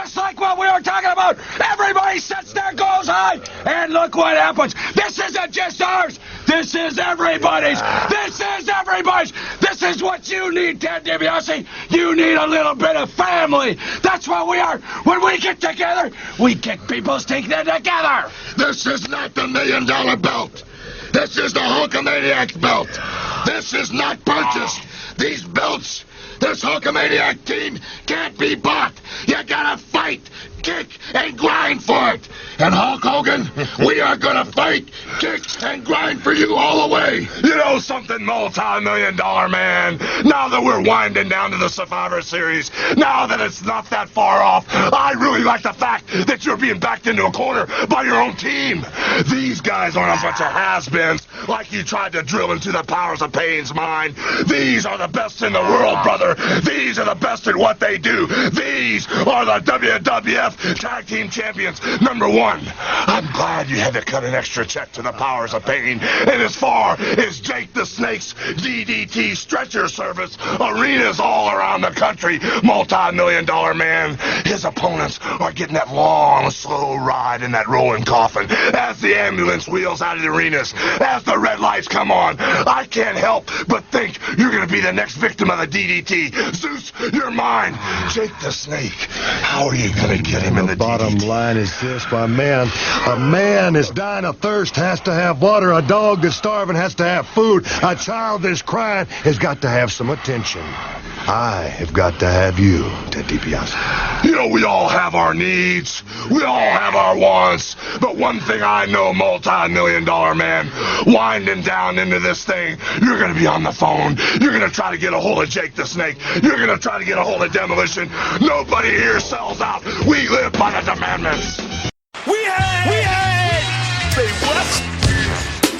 just like what we were talking about. Everybody sets their goals high, and look what happens. This isn't just ours. This is everybody's. This is everybody's. This is what you need, Ted DiBiase. You need a little bit of family. That's what we are. When we get together, we get people's taken together. This is not the $1 million belt. This is the Hulkamaniac belt. This is not purchased. These belts, this Hulkamaniac team can't be bought. You gotta fight, kick, and grind for it. And Hulk Hogan, we are gonna fight, kick, and grind for you all the way. You know something, multi-million-dollar man? Now that we're winding down to the Survivor Series, now that it's not that far off, I really like the fact that you're being backed into a corner by your own team. These guys aren't a bunch of has-beens like you tried to drill into the powers of Pain's mind. These are the best in the world, brother. These are the best at what they do. These are the WWF Tag Team Champions #1. I'm glad you had to cut an extra check to the powers of Pain. And as far as Jake the Snake's DDT stretcher service, arenas all around the country, multi-million-dollar man, his opponents are getting that long, slow ride in that rolling coffin as the ambulance wheels out of the arenas, as the red lights come on. I can't help but think you're going to be the next victim of the DDT. Zeus, you're mine. Jake the Snake, how are you going to get him in the bottom DDT? line is this, my man. A man that's dying of thirst has to have water. A dog that's starving has to have food. A child that's crying has got to have some attention. I have got to have you, Ted DiBiase. You know, we all have our needs. We all have our wants. But one thing I know, multi-million-dollar man, winding down into this thing, you're going to be on the phone. You're going to try to get a hold of Jake the Snake. You're going to try to get a hold of Demolition. Nobody here sells out. We live by the commandments. We had, say what?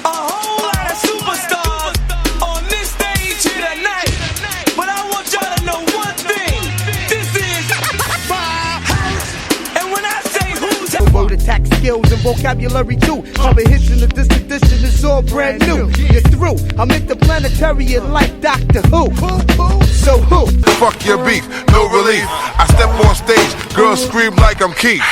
A whole lot of superstars on this stage here tonight. But I want y'all to know one thing. This is my house. And when I say who's house, word attack skills and vocabulary too. Cover hits in the distant distance, it's all brand new. You're through. I'm interplanetary like Doctor Who. So who? Fuck your beef, no relief. I step on stage, girls scream like I'm Keith.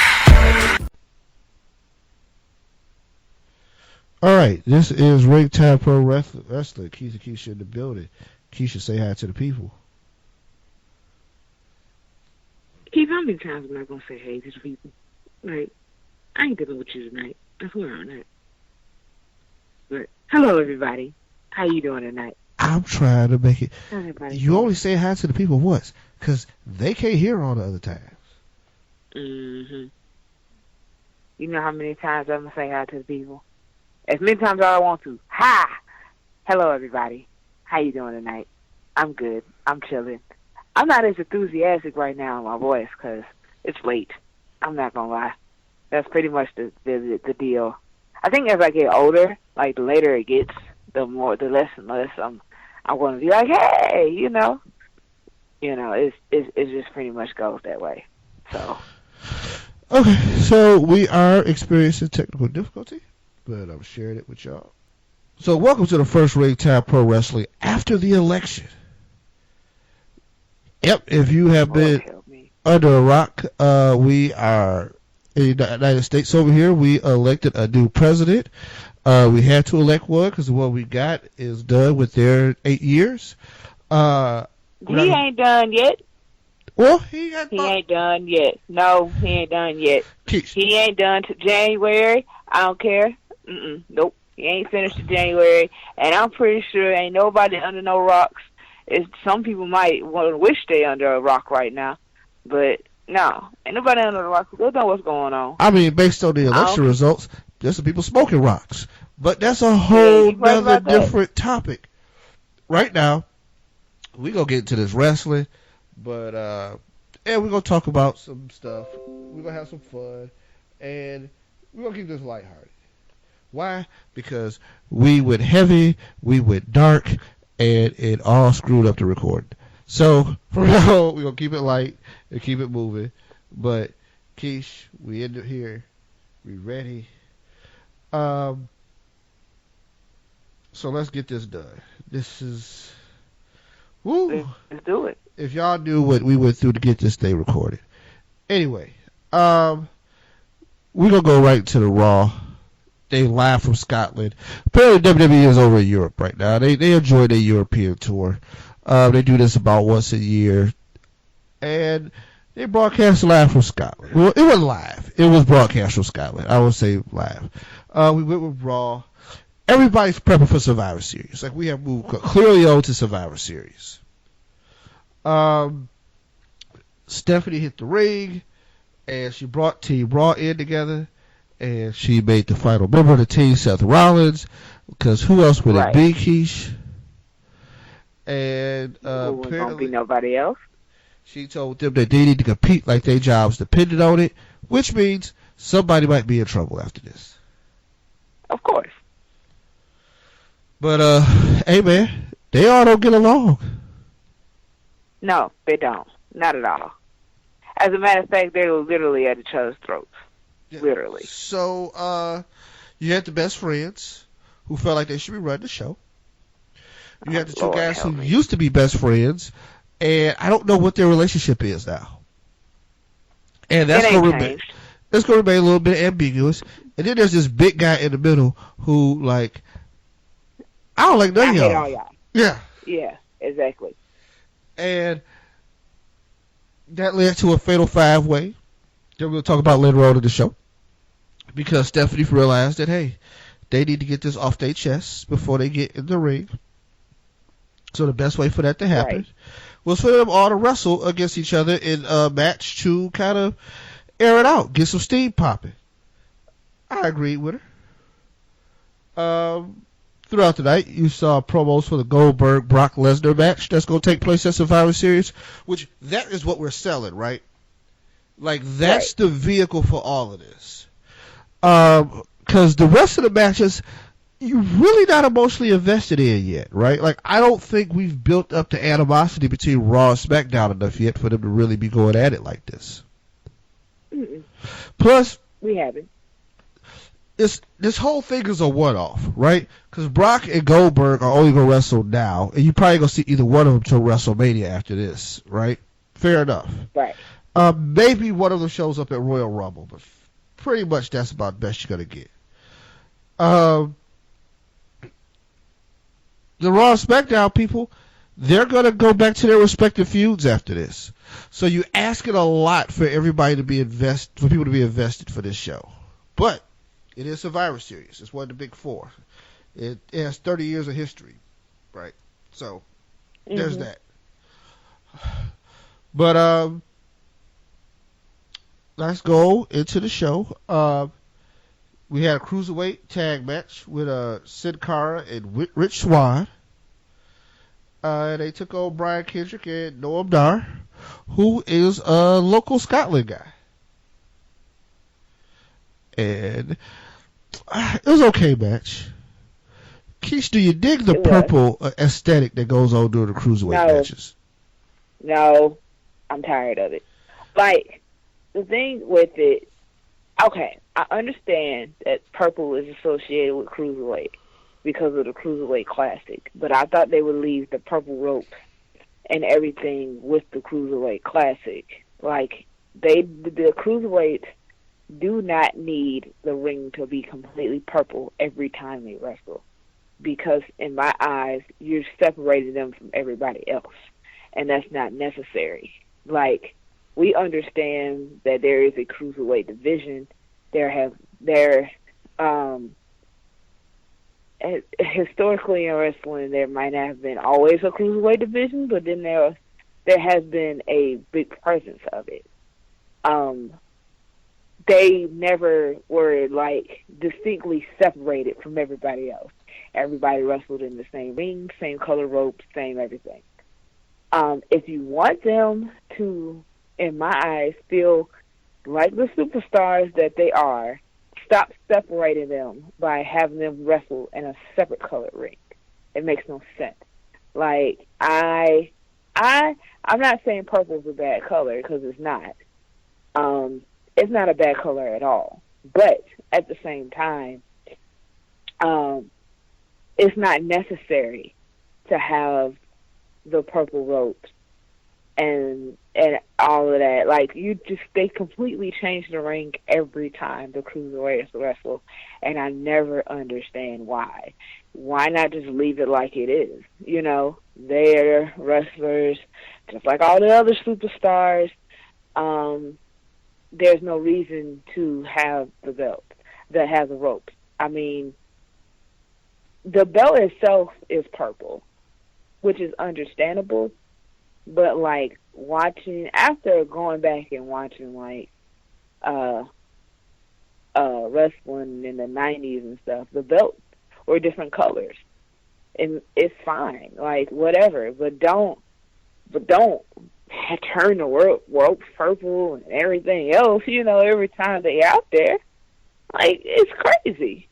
All right, this is Ring Time Pro Wrestling. Keisha in the building. Keisha, say hi to the people. Keith, how many times am I going to say hey to the people? Like, I ain't dealing with you tonight. That's where I'm at. But, hello, everybody. How you doing tonight? I'm trying to make it. Everybody. You only say hi to the people once, because they can't hear all the other times. Mm-hmm. You know how many times I'm going to say hi to the people? As many times as I want to. Hi! Hello, everybody. How you doing tonight? I'm good. I'm chilling. I'm not as enthusiastic right now in my voice because it's late. I'm not going to lie. That's pretty much the deal. I think as I get older, like the later it gets, the less and less I'm going to be like, hey, you know, it just pretty much goes that way. So. Okay, so we are experiencing technical difficulty, but I'm sharing it with y'all. So welcome to the first Ring Time Pro Wrestling after the election. Yep, if you have been under a rock, we are in the United States over here. We elected a new president. We had to elect one because what we got is done with their 8 years. He ain't done yet. Well, he ain't done yet. No, he ain't done yet. He ain't done to January. I don't care. Nope. He ain't finished to January. And I'm pretty sure ain't nobody under no rocks. Some people might want to wish they under a rock right now. But, no. Ain't nobody under the rock. They know what's going on. I mean, based on the election results, there's some people smoking rocks. But that's a whole nother different topic. Right now, we're going to get into this wrestling. But, we're going to talk about some stuff. We're going to have some fun. And we're going to keep this lighthearted. Why? Because we went heavy, we went dark, and it all screwed up the recording. So, from now on, we're going to keep it light and keep it moving. But, Keish, we end up here. We ready. So, let's get this done. This is... Woo! Let's do it. If y'all knew what we went through to get this thing recorded, Anyway, we're gonna go right to the Raw. They live from Scotland. Apparently, WWE is over in Europe right now. They enjoy their European tour. They do this about once a year, and they broadcast live from Scotland. Well, it wasn't live. It was broadcast from Scotland. I would say live. We went with Raw. Everybody's prepping for Survivor Series. Like, we have moved clearly on to Survivor Series. Stephanie hit the ring, and she brought Team Raw in together, and she made the final member of the team, Seth Rollins, because who else would it be, Keish? And apparently won't be nobody else. She told them that they need to compete like their jobs depended on it, which means somebody might be in trouble after this. Of course. But, hey, man, they all don't get along. No, they don't. Not at all. As a matter of fact, they were literally at each other's throats. Yeah. Literally. So, you had the best friends who felt like they should be running the show. You had the two guys who used to be best friends, and I don't know what their relationship is now. And that's going to remain a little bit ambiguous. And then there's this big guy in the middle who, like, I don't like none of y'all. All y'all. Yeah. Yeah, exactly. And that led to a fatal five-way that we'll talk about later on in the show. Because Stephanie realized that, hey, they need to get this off their chests before they get in the ring. So the best way for that to happen was for them all to wrestle against each other in a match to kind of air it out, get some steam popping. I agreed with her. Throughout the night, you saw promos for the Goldberg Brock Lesnar match that's going to take place at Survivor Series, which that is what we're selling, right? Like, that's the vehicle for all of this. Because the rest of the matches, you're really not emotionally invested in yet, right? Like, I don't think we've built up the animosity between Raw and SmackDown enough yet for them to really be going at it like this. Mm-mm. Plus, we haven't. This whole thing is a one-off, right? Because Brock and Goldberg are only going to wrestle now, and you're probably going to see either one of them till WrestleMania after this, right? Fair enough. Right. Maybe one of them shows up at Royal Rumble, but pretty much that's about the best you're going to get. The Raw and SmackDown people, they're going to go back to their respective feuds after this. So you're asking a lot for everybody to be for people to be invested for this show. But it is Survivor Series. It's one of the big four. It has 30 years of history, right? So there's that. But let's go into the show. We had a cruiserweight tag match with Sin Cara and Rich Swann. They took on Brian Kendrick and Noam, who is a local Scotland guy. And it was an okay match. Keish, do you dig the purple aesthetic that goes on during the cruiserweight matches? No, I'm tired of it. Like, the thing with it, okay, I understand that purple is associated with cruiserweight because of the Cruiserweight Classic, but I thought they would leave the purple ropes and everything with the Cruiserweight Classic. Like, the Cruiserweights do not need the ring to be completely purple every time they wrestle, because in my eyes, you're separating them from everybody else, and that's not necessary. Like, we understand that there is a Cruiserweight division. Historically in wrestling, there might not have been always a Cruiserweight division, but then there has been a big presence of it. They never were, like, distinctly separated from everybody else. Everybody wrestled in the same ring, same color ropes, same everything. If you want them to, in my eyes, feel like the superstars that they are, stop separating them by having them wrestle in a separate colored ring. It makes no sense. Like, I'm not saying purple is a bad color, because it's not. It's not a bad color at all. But at the same time, it's not necessary to have the purple ropes and all of that. Like, they completely change the ring every time the Cruiserweights wrestle, and I never understand why. Why not just leave it like it is? You know, they're wrestlers just like all the other superstars. There's no reason to have the belt, that has the ropes. I mean, the belt itself is purple, which is understandable, but like after going back and watching like wrestling in the 90s and stuff, the belts were different colors, and it's fine, like whatever, but don't turn the ropes purple and everything else, you know, every time they out there. Like, it's crazy.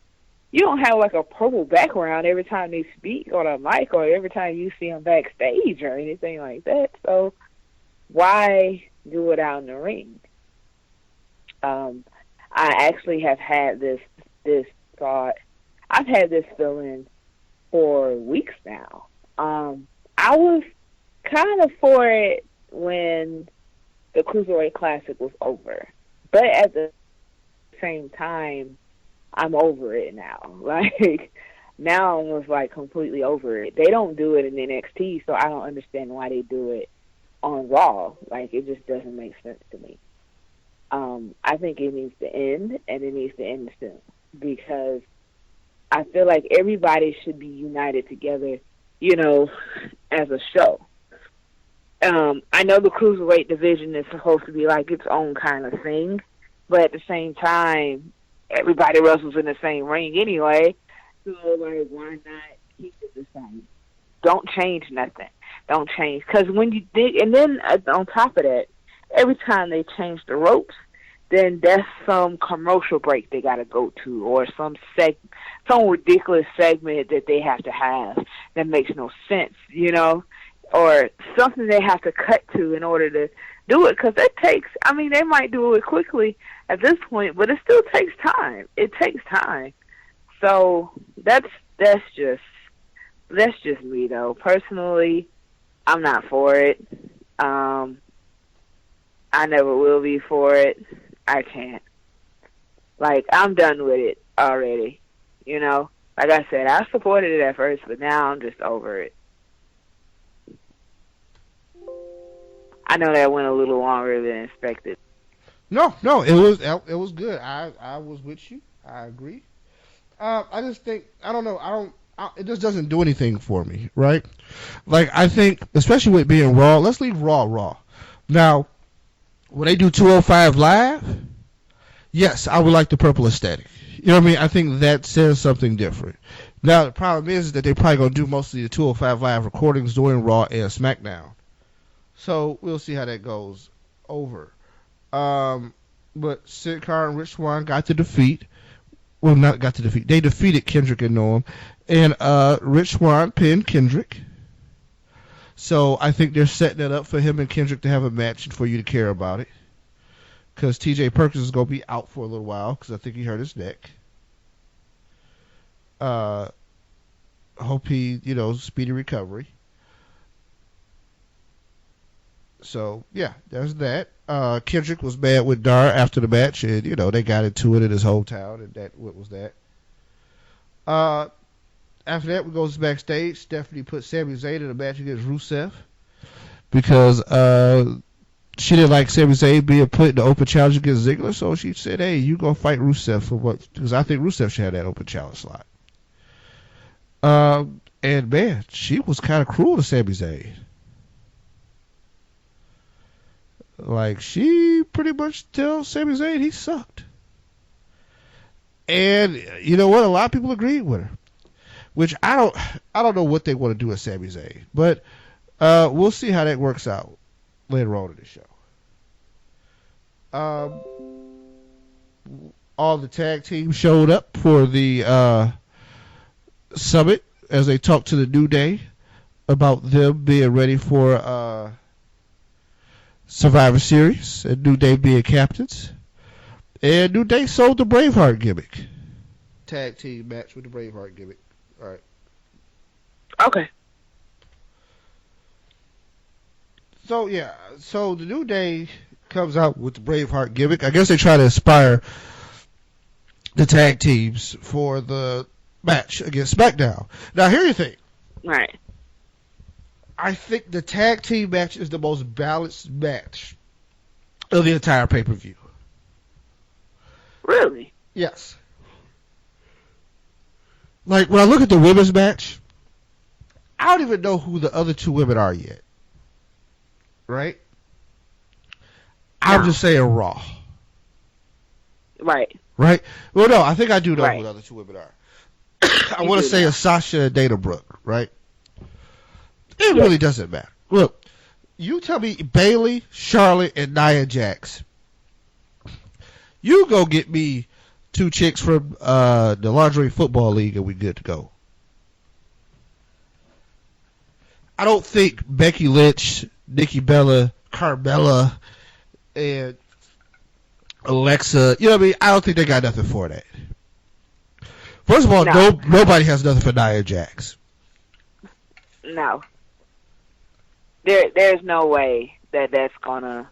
You don't have like a purple background every time they speak on a mic or every time you see them backstage or anything like that. So why do it out in the ring? I actually have had this thought. I've had this feeling for weeks now. I was kind of for it when the Cruiserweight Classic was over, but at the same time, I'm over it now. Like, now I'm just like completely over it. They don't do it in NXT, so I don't understand why they do it on Raw. Like, it just doesn't make sense to me. I think it needs to end, and it needs to end soon, because I feel like everybody should be united together, you know, as a show. I know the Cruiserweight division is supposed to be like its own kind of thing, but at the same time, everybody wrestles in the same ring anyway, so like, why not keep it the same? Don't change nothing. Don't change, because when you dig, and then on top of that, every time they change the ropes, then that's some commercial break they got to go to, or some ridiculous segment that they have to have that makes no sense, you know, or something they have to cut to in order to do it, because it takes, I mean, they might do it quickly at this point, but it still takes time. It takes time. So that's just me, though. Personally, I'm not for it. I never will be for it. I can't. Like, I'm done with it already. You know, like I said, I supported it at first, but now I'm just over it. I know that went a little longer than expected. No, it was good. I was with you. I agree. I just think, I don't know, it just doesn't do anything for me, right? Like, I think, especially with being Raw, let's leave Raw. Now, when they do 205 Live, yes, I would like the purple aesthetic. You know what I mean? I think that says something different. Now, the problem is that they're probably going to do mostly the 205 Live recordings during Raw and SmackDown. So, we'll see how that goes over. But Sid Cara and Rich Swann got the defeat. Well, not got the defeat. They defeated Kendrick and Noam. And Rich Swann pinned Kendrick. So I think they're setting it up for him and Kendrick to have a match and for you to care about it. Because TJ Perkins is going to be out for a little while because I think he hurt his neck. Hope he, speedy recovery. So, yeah, there's that. Kendrick was mad with Dar after the match, and, they got into it in his hometown, and what was that? After that, we goes backstage. Stephanie put Sami Zayn in a match against Rusev because she didn't like Sami Zayn being put in the open challenge against Ziggler, so she said, hey, you go fight Rusev for what? Because I think Rusev should have that open challenge slot. And, man, she was kind of cruel to Sami Zayn. Like, she pretty much tells Sami Zayn he sucked. And you know what? A lot of people agreed with her. Which I don't know what they want to do with Sami Zayn. But we'll see how that works out later on in the show. All the tag teams showed up for the summit as they talked to the New Day about them being ready for Survivor Series and New Day being captains. And New Day sold the Braveheart gimmick. Tag team match with the Braveheart gimmick. All right. Okay. So the New Day comes out with the Braveheart gimmick. I guess they try to inspire the tag teams for the match against SmackDown. Now, here's the thing. Right. I think the tag team match is the most balanced match of the entire pay-per-view. Really? Yes. Like, when I look at the women's match, I don't even know who the other two women are yet. Right? I'm just saying Raw. Right. Right? Well, no, I think I do know Right. who the other two women are. I want to say a Sasha and Dana Brooke, right? It really doesn't matter. Look, you tell me Bayley, Charlotte, and Nia Jax. You go get me two chicks from the Lingerie Football League and we good to go. I don't think Becky Lynch, Nikki Bella, Carmella, and Alexa, you know what I mean? I don't think they got nothing for that. First of all, nobody has nothing for Nia Jax. No. There's no way that's gonna.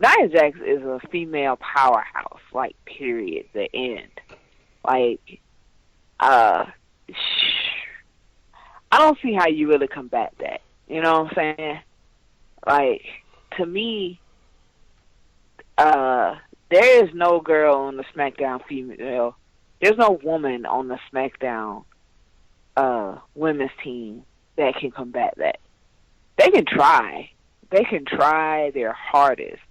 Nia Jax is a female powerhouse, like, period, the end. Like, I don't see how you really combat that. You know what I'm saying? Like, to me, there is no girl on the SmackDown female. There's no woman on the SmackDown women's team that can combat that. They can try. They can try their hardest.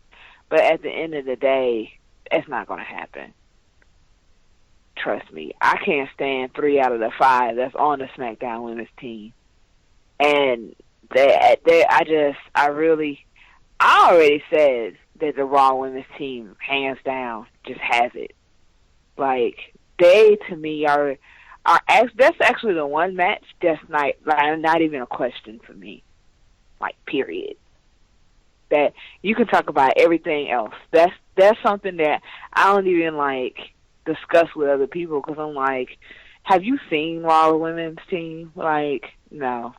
But at the end of the day, it's not going to happen. Trust me. I can't stand 3 out of the 5 that's on the SmackDown women's team. And I already said that the Raw women's team, hands down, just has it. Like, they, to me, that's actually the one match that's not even a question for me. Like, period. That you can talk about everything else. That's something that I don't even, like, discuss with other people because I'm like, have you seen Raw women's team? Like, no.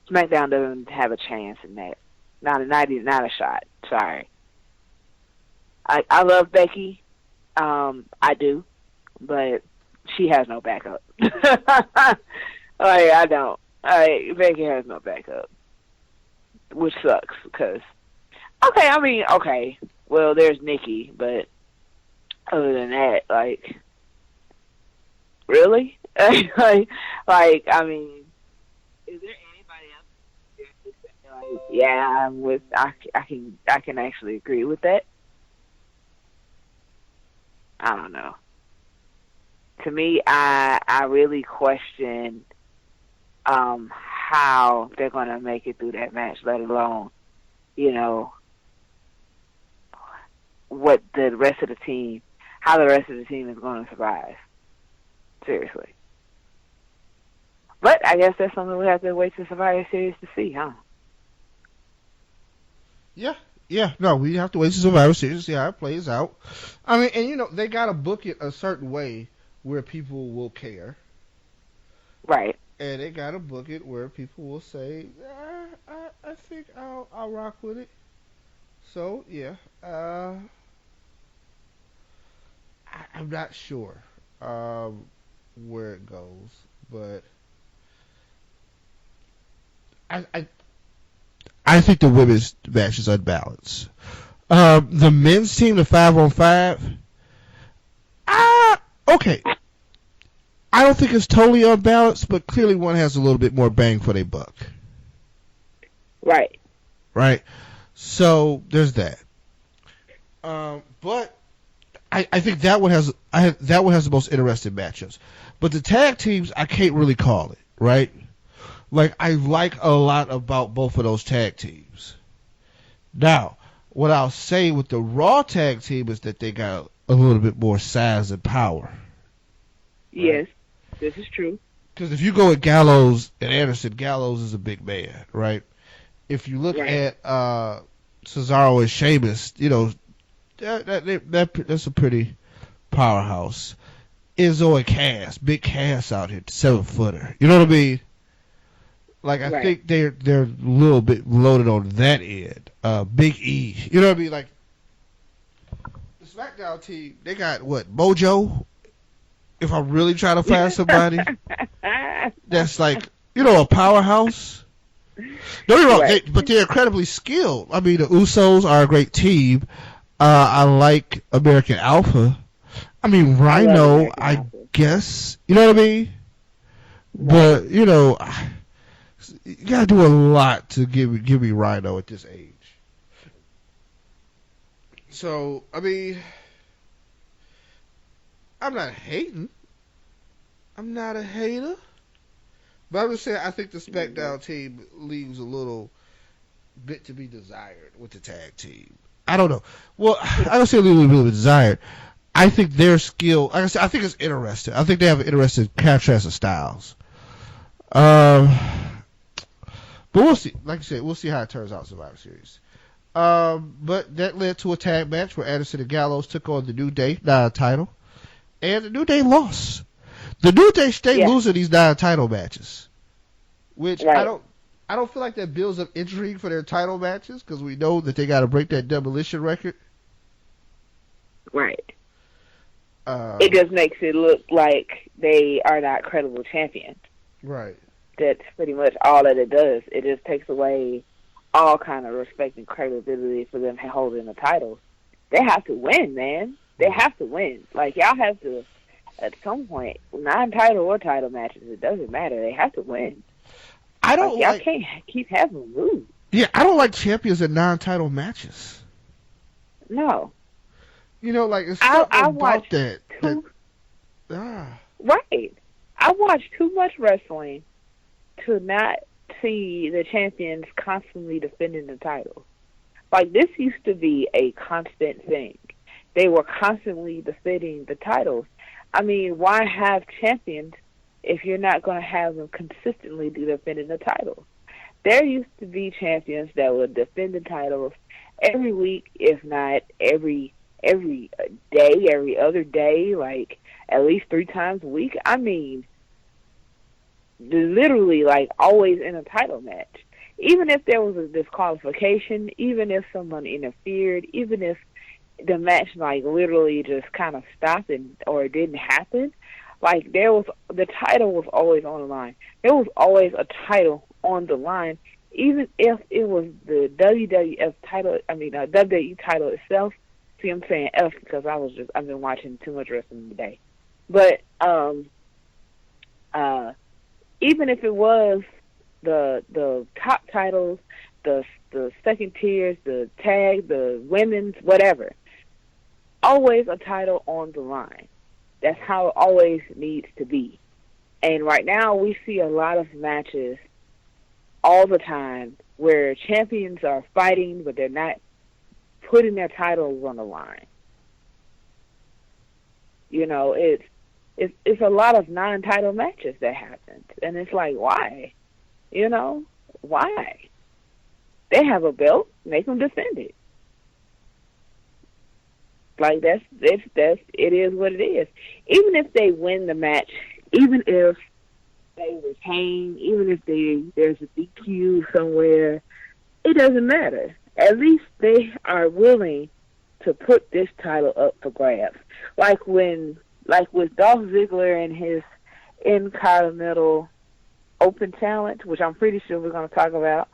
SmackDown doesn't have a chance in that. Not a shot. Sorry. I love Becky. I do. But she has no backup. Like, I don't. Becky has no backup. Which sucks, because... Okay, well, there's Nikki, but other than that, like... Really? Is there anybody else? Like, yeah, I can actually agree with that. I don't know. To me, I really question how they're going to make it through that match, let alone, what the rest of the team, how the rest of the team is going to survive. Seriously. But I guess that's something we have to wait to Survivor Series to see, huh? Yeah, no, we have to wait to Survivor Series to see how it plays out. I mean, and they got to book it a certain way where people will care. Right. And they got to book it where people will say, I think I'll rock with it. So, yeah. I'm not sure where it goes, but I think the women's match is unbalanced. The men's team, the 5-on-5, okay. I don't think it's totally unbalanced, but clearly one has a little bit more bang for their buck. Right. Right. So there's that. But I think that one has the most interesting matchups. But the tag teams, I can't really call it, right? Like, I like a lot about both of those tag teams. Now, what I'll say with the Raw tag team is that they got a little bit more size and power. Yes, this is true. Because if you go at Gallows and Anderson, Gallows is a big man, right? If you look at Cesaro and Sheamus, that's a pretty powerhouse. Izzo and Cass, big Cass out here, 7-footer. You know what I mean? Like, I think they're a little bit loaded on that end. Big E. You know what I mean? Like, the SmackDown team, they got, what, Mojo? If I'm really trying to find somebody that's like, you know, a powerhouse. Don't get me wrong, but they're incredibly skilled. I mean, the Usos are a great team. I like American Alpha. I mean, Rhino, I guess. You know what I mean? But, you know, you gotta do a lot to give me Rhino at this age. So, I mean, I'm not hating. I'm not a hater. But I'm just saying, I think the SmackDown team leaves a little bit to be desired with the tag team. I don't know. Well, I don't say a little bit of desired. I think their skill, like I said, I think it's interesting. I think they have an interesting contrast of styles. But we'll see. Like I said, we'll see how it turns out in Survivor Series. But that led to a tag match where Anderson and Gallows took on the New Day non-title, and the New Day lost. The New Day stay losing these non-title matches, which I don't feel like that builds up intrigue for their title matches because we know that they got to break that demolition record. Right. It just makes it look like they are not credible champions. Right. That's pretty much all that it does. It just takes away all kind of respect and credibility for them holding the titles. They have to win, man. They have to win. Like, y'all have to, at some point, non-title or title matches, it doesn't matter. They have to win. I don't y'all can't keep having them lose. Yeah, I don't like champions in non-title matches. No. You know, like, it's something about that. Right. I watch too much wrestling to not see the champions constantly defending the title. Like, this used to be a constant thing. They were constantly defending the titles. I mean, why have champions if you're not going to have them consistently defending the titles? There used to be champions that would defend the titles every week, if not every day, every other day, like at least 3 times a week. I mean, literally, like, always in a title match. Even if there was a disqualification, even if someone interfered, even if the match, like, literally just kind of stopped or it didn't happen, like, the title was always on the line. There was always a title on the line, even if it was the WWF title, WWE title itself. See, I'm saying F because I've been watching too much wrestling today. But even if it was the top titles, the second tiers, the tag, the women's, whatever, always a title on the line. That's how it always needs to be. And right now we see a lot of matches all the time where champions are fighting, but they're not putting their titles on the line. You know, it's a lot of non-title matches that happen. And it's like, why? You know, why? They have a belt, make them defend it. Like, it is what it is. Even if they win the match, even if they retain, even if there's a DQ somewhere, it doesn't matter. At least they are willing to put this title up for grabs. Like with Dolph Ziggler and his Intercontinental Open Challenge, which I'm pretty sure we're going to talk about.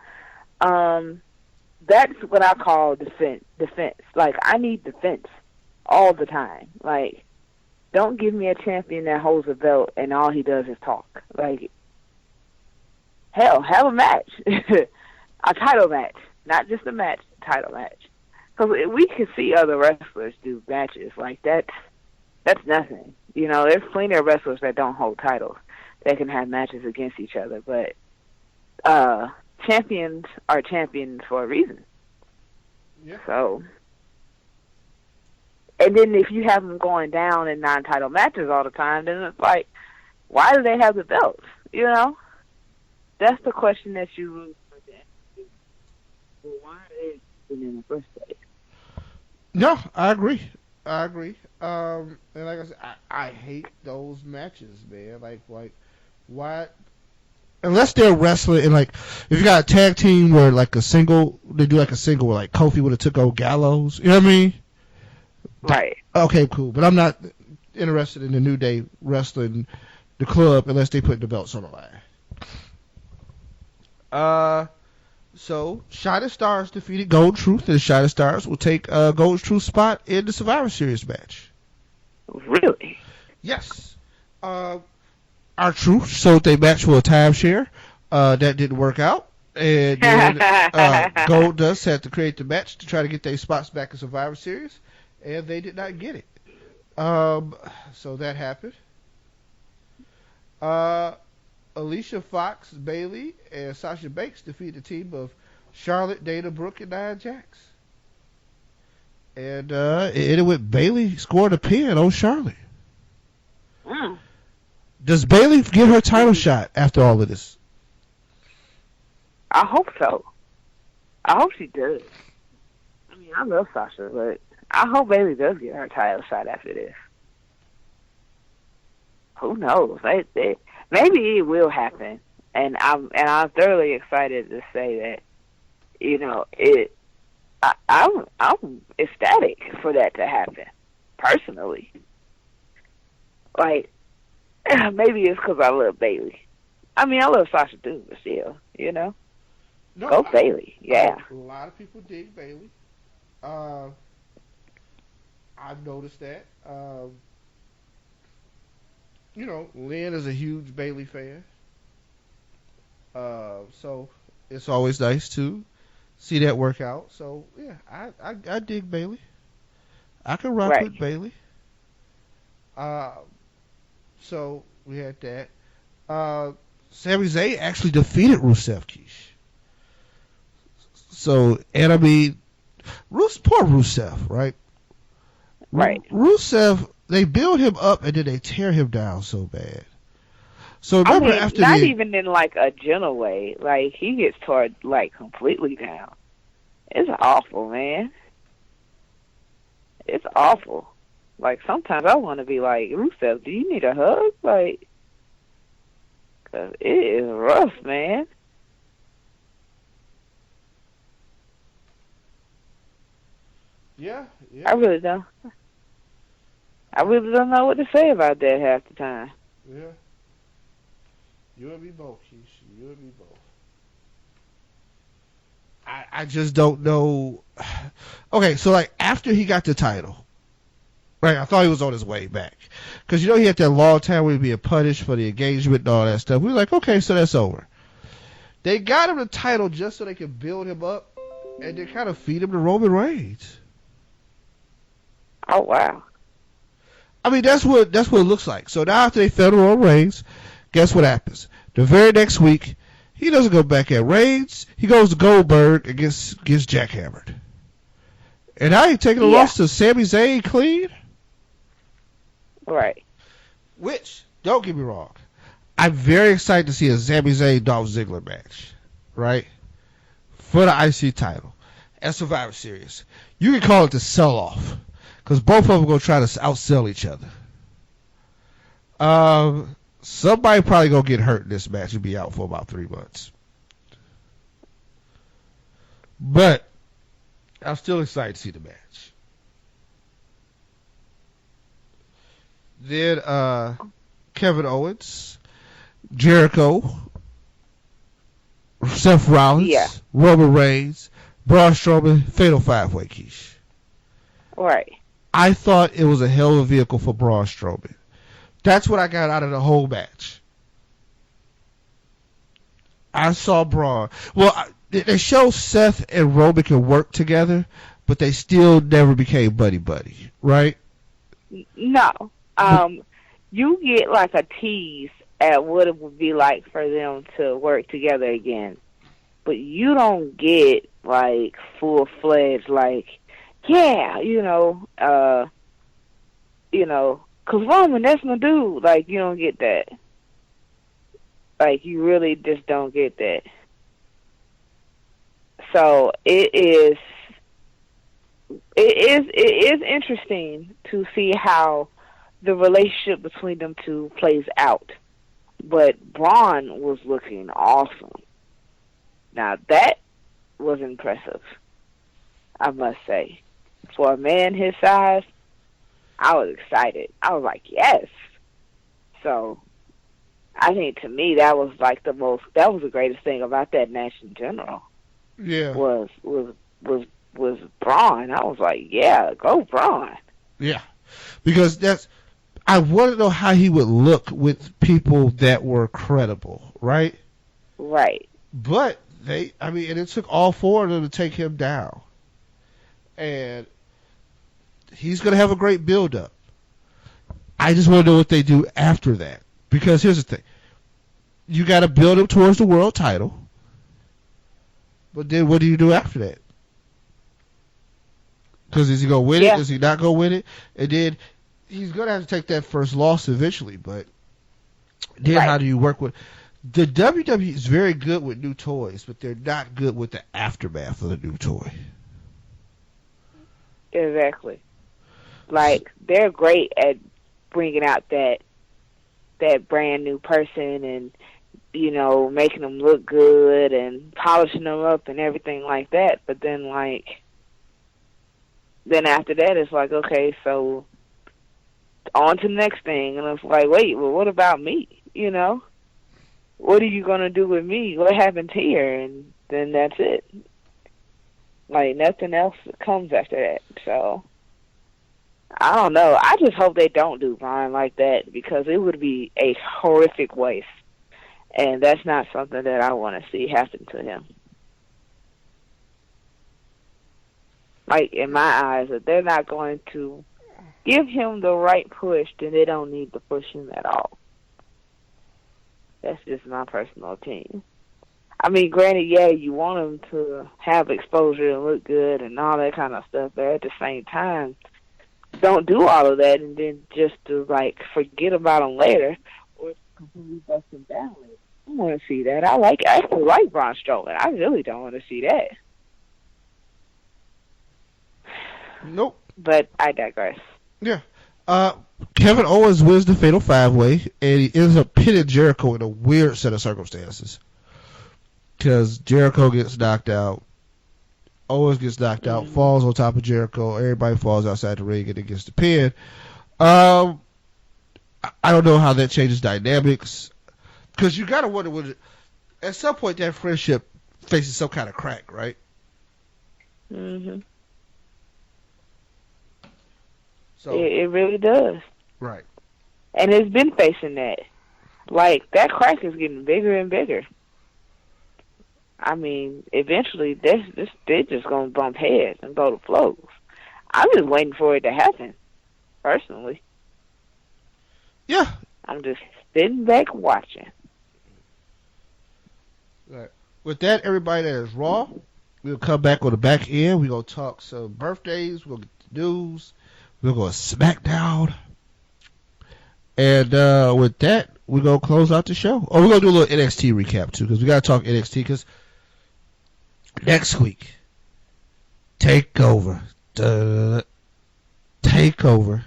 That's what I call defense. Like, I need defense all the time. Like, don't give me a champion that holds a belt and all he does is talk. Like, hell, have a match. A title match. Not just a match, a title match. Because we can see other wrestlers do matches. Like, that's nothing. You know, there's plenty of wrestlers that don't hold titles that can have matches against each other. But champions are champions for a reason. Yeah. So, and then if you have them going down in non-title matches all the time, then it's like, why do they have the belts? You know? That's the question that you lose. Well, why are they in the first place? No, I agree. And like I said, I hate those matches, man. Like, why? unless they're wrestling and like if you got a tag team where like a single, they do like a single where like Kofi would have took over Gallows. You know what I mean? Right. Okay, cool. But I'm not interested in the New Day wrestling the club unless they put the belts on the line. So Shining Stars defeated Gold Truth, and Shining Stars will take Gold Truth's spot in the Survivor Series match. Really? Yes. Our Truth sold their match for a timeshare. That didn't work out. And then Gold Dust had to create the match to try to get their spots back in Survivor Series, and they did not get it. So that happened. Alicia Fox, Bayley, and Sasha Banks defeated the team of Charlotte, Dana Brooke, and Nia Jax. And it ended with Bayley scoring a pin on Charlotte. Mm. Does Bayley get her title shot after all of this? I hope so. I hope she does. I mean, I love Sasha, but I hope Bayley does get her title shot after this. Who knows? Maybe it will happen, and I'm thoroughly excited to say that. You know, I'm ecstatic for that to happen, personally. Like, maybe it's because I love Bayley. I mean, I love Sasha too, but still, you know. No, Go Bayley, yeah. A lot of people dig Bayley. I've noticed that. You know, Lynn is a huge Bayley fan. So it's always nice to see that work out. So yeah, I dig Bayley. I can rock with Bayley. So we had that. Sami Zayn actually defeated Rusev, Keish. So, and I mean, poor Rusev, right? Right. Rusev, they build him up and then they tear him down so bad. So remember, after not even in like a gentle way, like he gets torn like completely down. It's awful, man. It's awful. Like sometimes I want to be like, Rusev, do you need a hug? Like, 'cause it is rough, man. Yeah. I really don't know what to say about that half the time. Yeah. You and me both, Keisha. You and me both. I just don't know. Okay, so like after he got the title, right? I thought he was on his way back. Because you know he had that long time where he'd be punished for the engagement and all that stuff. We were like, okay, so that's over. They got him the title just so they could build him up and then kind of feed him to Roman Reigns. Oh, wow. I mean, that's what it looks like. So now after they fed Roman Reigns, guess what happens? The very next week, he doesn't go back at Reigns. He goes to Goldberg and gets jackhammered. And now he's taking a loss to Sami Zayn clean. Right. Which, don't get me wrong, I'm very excited to see a Sami Zayn Dolph Ziggler match, right? For the IC title at Survivor Series. You can call it the sell-off. Because both of them are going to try to outsell each other. Somebody probably going to get hurt in this match and be out for about 3 months. But I'm still excited to see the match. Then Kevin Owens, Jericho, Seth Rollins, Roman Reigns, Braun Strowman, Fatal 5-Way, Keish. Right. I thought it was a hell of a vehicle for Braun Strowman. That's what I got out of the whole match. I saw Braun. Well, they show Seth and Roman can work together, but they still never became buddy-buddy, right? No. You get like a tease at what it would be like for them to work together again. But you don't get like full-fledged like, yeah, you know, 'cause Roman, that's my dude. Like, you don't get that. Like, you really just don't get that. So it is interesting to see how the relationship between them two plays out. But Braun was looking awesome. Now, that was impressive, I must say. For a man his size, I was excited. I was like, yes. So, I think to me that was like that was the greatest thing about that match in general. Yeah. Was Braun. I was like, yeah, go Braun. Yeah. Because I want to know how he would look with people that were credible, right? Right. But and it took all four of them to take him down. And he's going to have a great build-up. I just want to know what they do after that. Because here's the thing. You got to build him towards the world title. But then what do you do after that? Because is he going to win it? Is he not going to win it? And then he's going to have to take that first loss eventually. But then how do you work with... The WWE is very good with new toys, but they're not good with the aftermath of the new toy. Exactly. Like, they're great at bringing out that brand new person and, you know, making them look good and polishing them up and everything like that. But then, then after that, it's like, okay, so on to the next thing. And it's like, wait, well, what about me? You know? What are you going to do with me? What happens here? And then that's it. Like, nothing else comes after that. So, I don't know. I just hope they don't do Brian like that because it would be a horrific waste. And that's not something that I want to see happen to him. Like, in my eyes, if they're not going to give him the right push, then they don't need to push him at all. That's just my personal opinion. I mean, granted, yeah, you want him to have exposure and look good and all that kind of stuff, but at the same time, don't do all of that and then just to, like, forget about him later or completely bust him down later. I don't want to see that. I actually like Braun Strowman. I really don't want to see that. Nope. But I digress. Yeah. Kevin Owens wins the Fatal 5-Way, and he ends up pinning Jericho in a weird set of circumstances. Because Jericho gets knocked out, Owens gets knocked out, falls on top of Jericho, everybody falls outside the ring, and it gets the pin. I don't know how that changes dynamics. Because you got to wonder, at some point that friendship faces some kind of crack, right? Mm-hmm. So, it really does. Right. And it's been facing that. Like, that crack is getting bigger and bigger. I mean, eventually, they're just going to bump heads and go to blows. I'm just waiting for it to happen, personally. Yeah. I'm just sitting back watching. Right. With that, everybody that is Raw, we'll come back on the back end. We're going to talk some birthdays. We'll get the news. We'll go to SmackDown. And with that, we're going to close out the show. Oh, we're going to do a little NXT recap, too, because we got to talk NXT, because next week, TakeOver. TakeOver.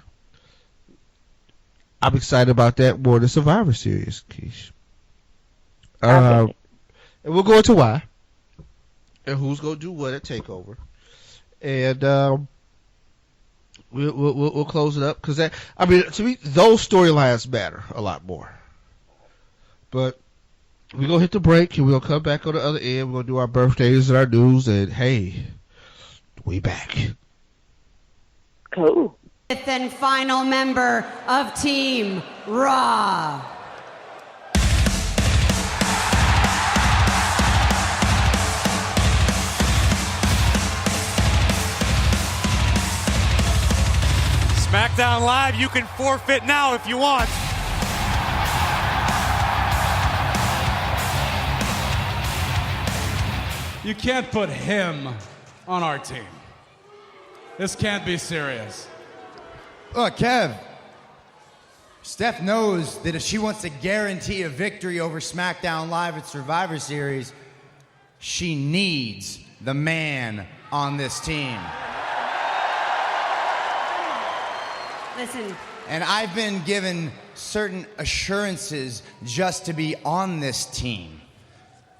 I'm excited about that more than Survivor Series, Keish. And we'll go into why. And who's going to do what at TakeOver. And we'll close it up. Because, to me, those storylines matter a lot more. But we're going to hit the break, and we're going to come back on the other end. We're going to do our birthdays and our news. And, hey, we back. Cool. Fifth and final member of Team Raw. SmackDown Live, you can forfeit now if you want. You can't put him on our team. This can't be serious. Look, Kev, Steph knows that if she wants to guarantee a victory over SmackDown Live at Survivor Series, she needs the man on this team. Listen. And I've been given certain assurances just to be on this team.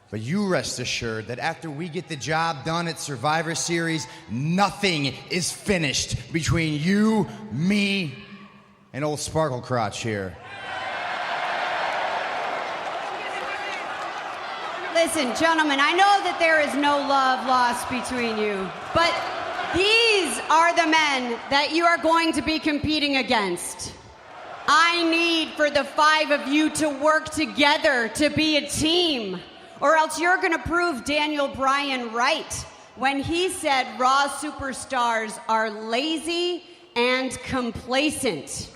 But you rest assured that after we get the job done at Survivor Series, nothing is finished between you, me, and old Sparkle Crotch here. Listen, gentlemen, I know that there is no love lost between you, but these are the men that you are going to be competing against. I need for the 5 of you to work together to be a team, or else you're going to prove Daniel Bryan right when he said Raw superstars are lazy and complacent.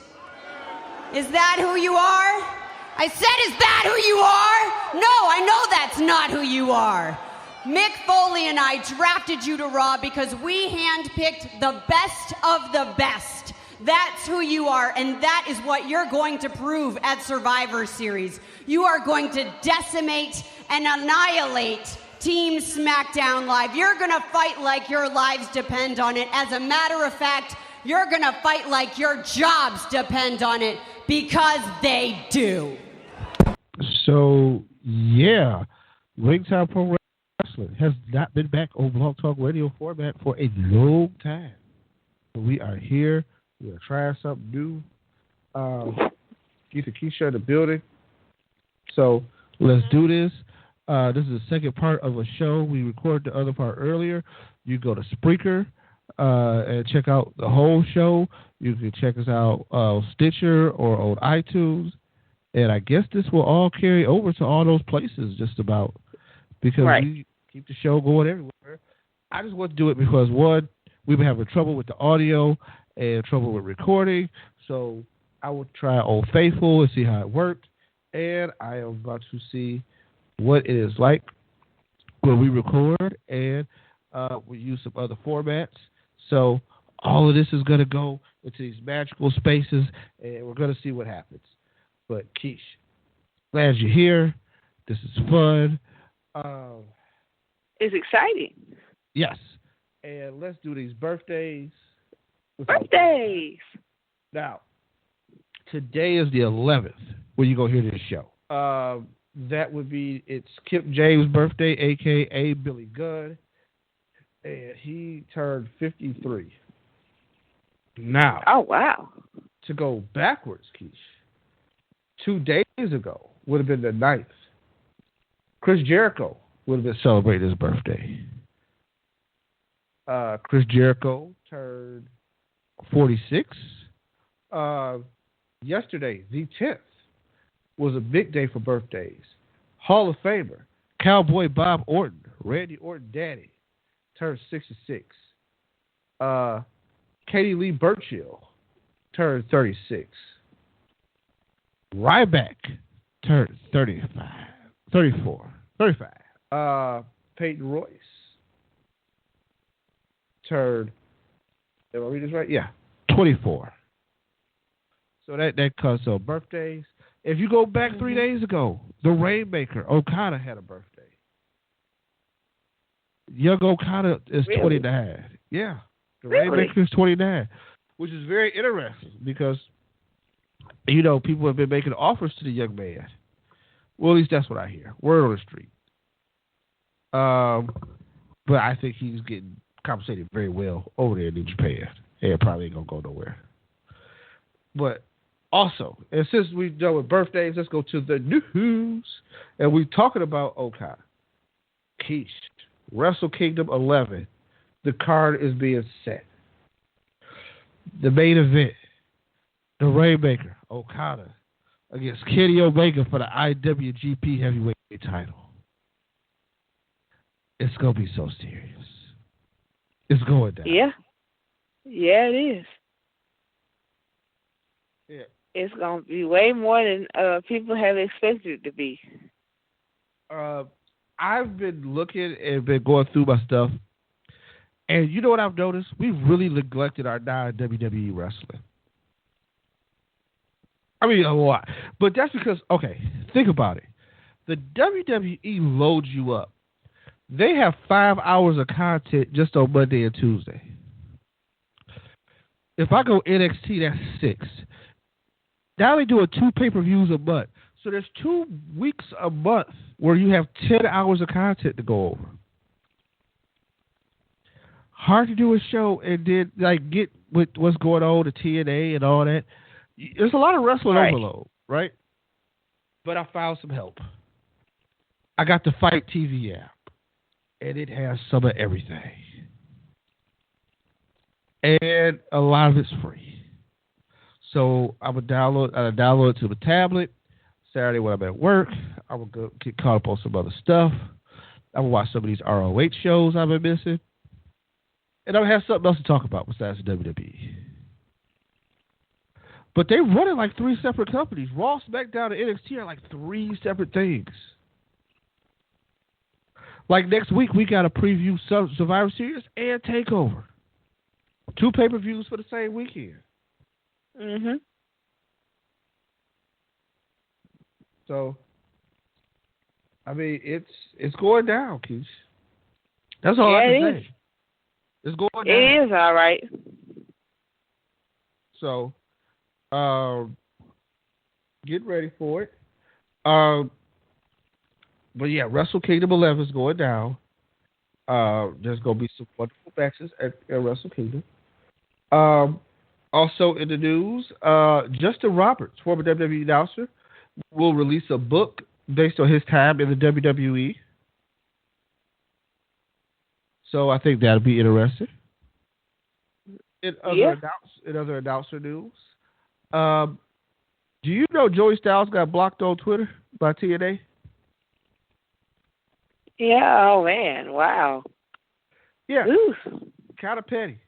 Is that who you are? I said, is that who you are? No, I know that's not who you are. Mick Foley and I drafted you to Raw because we handpicked the best of the best. That's who you are, and that is what you're going to prove at Survivor Series. You are going to decimate and annihilate Team SmackDown Live. You're going to fight like your lives depend on it. As a matter of fact, you're going to fight like your jobs depend on it, because they do. So, yeah, Ringtime Pro Wrestling has not been back on Blog Talk Radio format for a long time. We are here. We are trying something new. Keith and Keisha in the building. So, let's do this. This is the second part of a show. We recorded the other part earlier. You go to Spreaker and check out the whole show. You can check us out on Stitcher or on iTunes. And I guess this will all carry over to all those places just about, because we keep the show going everywhere. I just want to do it because, one, we've been having trouble with the audio and trouble with recording. So I will try Old Faithful and see how it worked. And I am about to see what it is like when we record, and we use some other formats. So all of this is going to go into these magical spaces, and we're going to see what happens. But Keish, glad you're here. This is fun. It's exciting. Yes. And let's do these birthdays. Birthdays. Now, today is the 11th when you go hear this show. That would be, it's Kip James' birthday, a.k.a. Billy Gunn. And he turned 53. Now. Oh, wow. To go backwards, Keish. 2 days ago would have been the 9th. Chris Jericho would have been celebrating his birthday. Chris Jericho turned 46. Yesterday, the 10th, was a big day for birthdays. Hall of Famer, Cowboy Bob Orton, Randy Orton daddy, turned 66. Katie Lee Burchill turned 36. Ryback turned 34. Peyton Royce turned, did I read this right? Yeah, 24. So that comes on birthdays. If you go back 3 days ago, the Rainmaker, Okada, had a birthday. Young Okada is 29. Yeah, the Rainmaker is 29, which is very interesting because, you know, people have been making offers to the young man. Well, at least that's what I hear. Word on the street. But I think he's getting compensated very well over there in New Japan. And probably ain't going to go nowhere. But also, and since we're done with birthdays, let's go to the news. And we're talking about Okada. Keish, Wrestle Kingdom 11. The card is being set. The main event, the Rainmaker, Okada, against Kenny Omega for the IWGP Heavyweight title. It's going to be so serious. It's going down. Yeah. Yeah, it is. Yeah. It's going to be way more than people have expected it to be. I've been looking and been going through my stuff, and you know what I've noticed? We've really neglected our non-WWE wrestling. I mean, a lot. But that's because, okay, think about it. The WWE loads you up. They have 5 hours of content just on Monday and Tuesday. If I go NXT, that's 6. Now they're doing 2 pay-per-views a month. So there's 2 weeks a month where you have 10 hours of content to go over. Hard to do a show and then get with what's going on, the TNA and all that. There's a lot of wrestling overload, right? But I found some help. I got the Fight TV app, and it has some of everything. And a lot of it's free. So I would download it to the tablet. Saturday when I'm at work, I will go get caught up on some other stuff. I will watch some of these ROH shows I've been missing. And I'll have something else to talk about besides WWE. But they run it like 3 separate companies. Raw, SmackDown, and NXT are like 3 separate things. Like next week, we got a preview Survivor Series and TakeOver. 2 pay-per-views for the same weekend. Mm-hmm. So, I mean, it's going down, Keish. That's all I can say. It's going down. It is all right. So, get ready for it. But yeah, Wrestle Kingdom 11 is going down. There's going to be some wonderful matches at Wrestle Kingdom. Also in the news, Justin Roberts, former WWE announcer, will release a book based on his time in the WWE. So I think that'll be interesting. In other announcer news, do you know Joey Styles got blocked on Twitter by TNA? Yeah, oh man, wow. Yeah, kind of petty.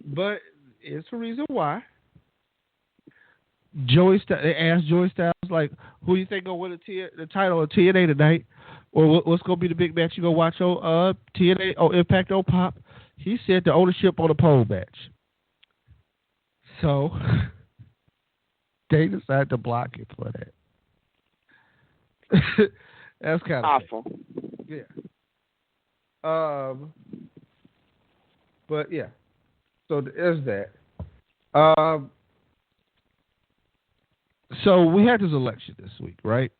But it's a reason why. They asked Joey Styles, like, who you think gonna win the title of TNA tonight, or what's gonna be the big match you gonna watch on TNA or Impact on Pop? He said the ownership on the pole match. So they decided to block it for that. That's kind of awful. Yeah. But yeah. So there's that. So we had this election this week, right?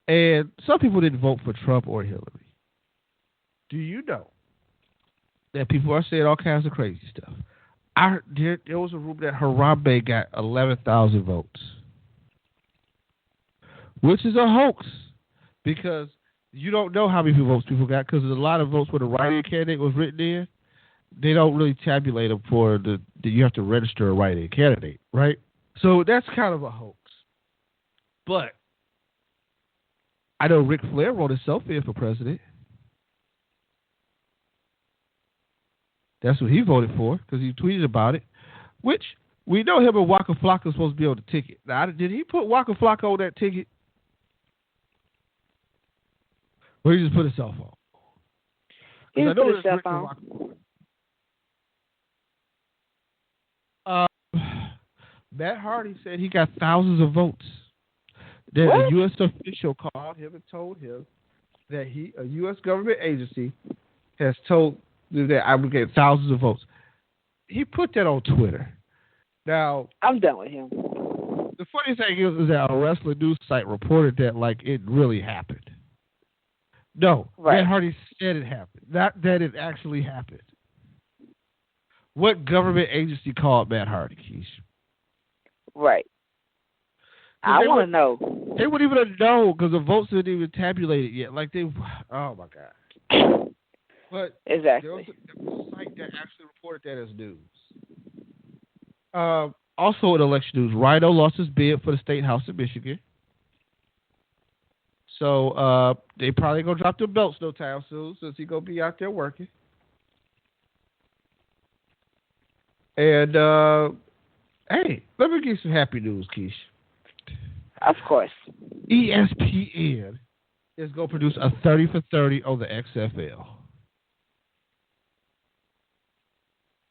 And some people didn't vote for Trump or Hillary. Do you know that people are saying all kinds of crazy stuff? There was a rumor that Harambe got 11,000 votes, which is a hoax because you don't know how many votes people got because there's a lot of votes where the write-in candidate was written in. They don't really tabulate them for you have to register a write-in candidate, right? So that's kind of a hoax. But I know Ric Flair wrote himself in for president. That's what he voted for because he tweeted about it, which we know him and Waka Flocka are supposed to be on the ticket. Now, did he put Waka Flocka on that ticket? Or he just put himself on? He just put himself on. Matt Hardy said he got thousands of votes. That a U.S. official called him and told him that a U.S. government agency has told that I would get thousands of votes. He put that on Twitter. Now, I'm done with him. The funny thing is that a wrestling news site reported that like it really happened. No, Matt Hardy said it happened, not that it actually happened. What government agency called Matt Hardy, Keish? Right. I want to know. They wouldn't even know because the votes didn't even tabulated yet. Like oh my God. But exactly. There was a site that actually reported that as news. Also in election news, Rhino lost his bid for the state house in Michigan. So they probably gonna drop their belts no time soon since he's gonna be out there working. And hey, let me give you some happy news, Keish. Of course. ESPN is going to produce a 30 for 30 on the XFL.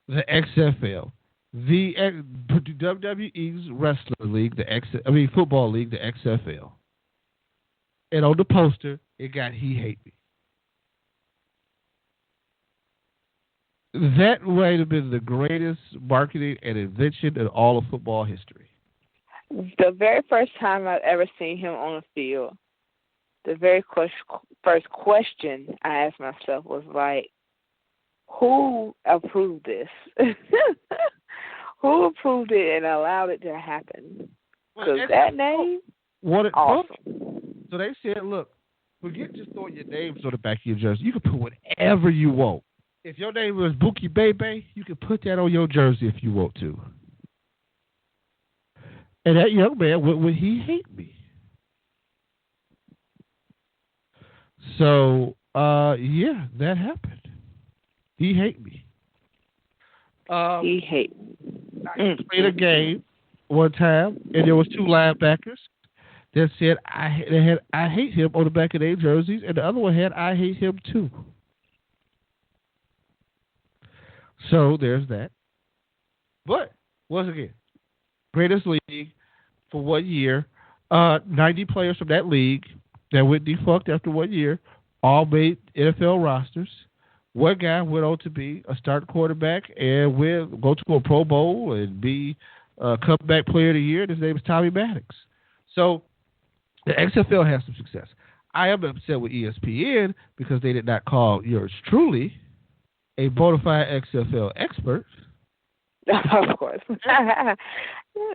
The XFL. The WWE's wrestling league, football league, the XFL. And on the poster, it got He Hate Me. That might have been the greatest marketing and invention in all of football history. The very first time I've ever seen him on the field, the very first question I asked myself was like, who approved this? Who approved it and allowed it to happen? Because that name, awesome. So they said, look, forget just throwing your names on the back of your jersey. You can put whatever you want. If your name was Buki Bebe, you can put that on your jersey if you want to. And that young man, would he hate me? So, yeah, that happened. He hate me. He hate me. I played a game one time, and there was two linebackers that said I hate him on the back of their jerseys, and the other one had I hate him too. So there's that. But once again, greatest league for 1 year. 90 players from that league that went defunct after 1 year all made NFL rosters. One guy went on to be a starting quarterback and go to a Pro Bowl and be a comeback player of the year. His name is Tommy Maddox. So the XFL has some success. I am upset with ESPN because they did not call yours truly a bona fide XFL expert. Of course.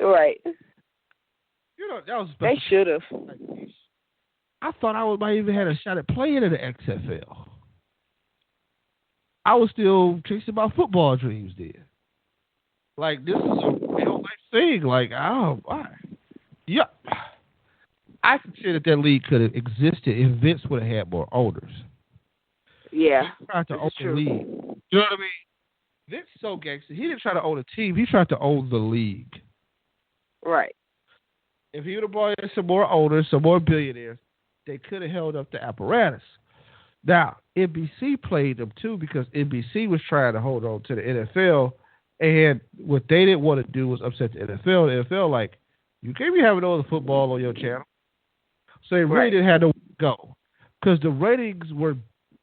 Right. You know, that was they should have. I thought I might even had a shot at playing in the XFL. I was still chasing my football dreams then. Like, this is a real life thing. Like, yeah. I consider that league could have existed if Vince would have had more owners. Yeah. He tried to own the league. You know what I mean? Vince is so gangster. He didn't try to own a team. He tried to own the league. Right. If he would have brought in some more owners, some more billionaires, they could have held up the apparatus. Now, NBC played them too because NBC was trying to hold on to the NFL, and what they didn't want to do was upset the NFL. The NFL, like, you can't be having all the football on your channel. So they really didn't have nowhere to go because the ratings were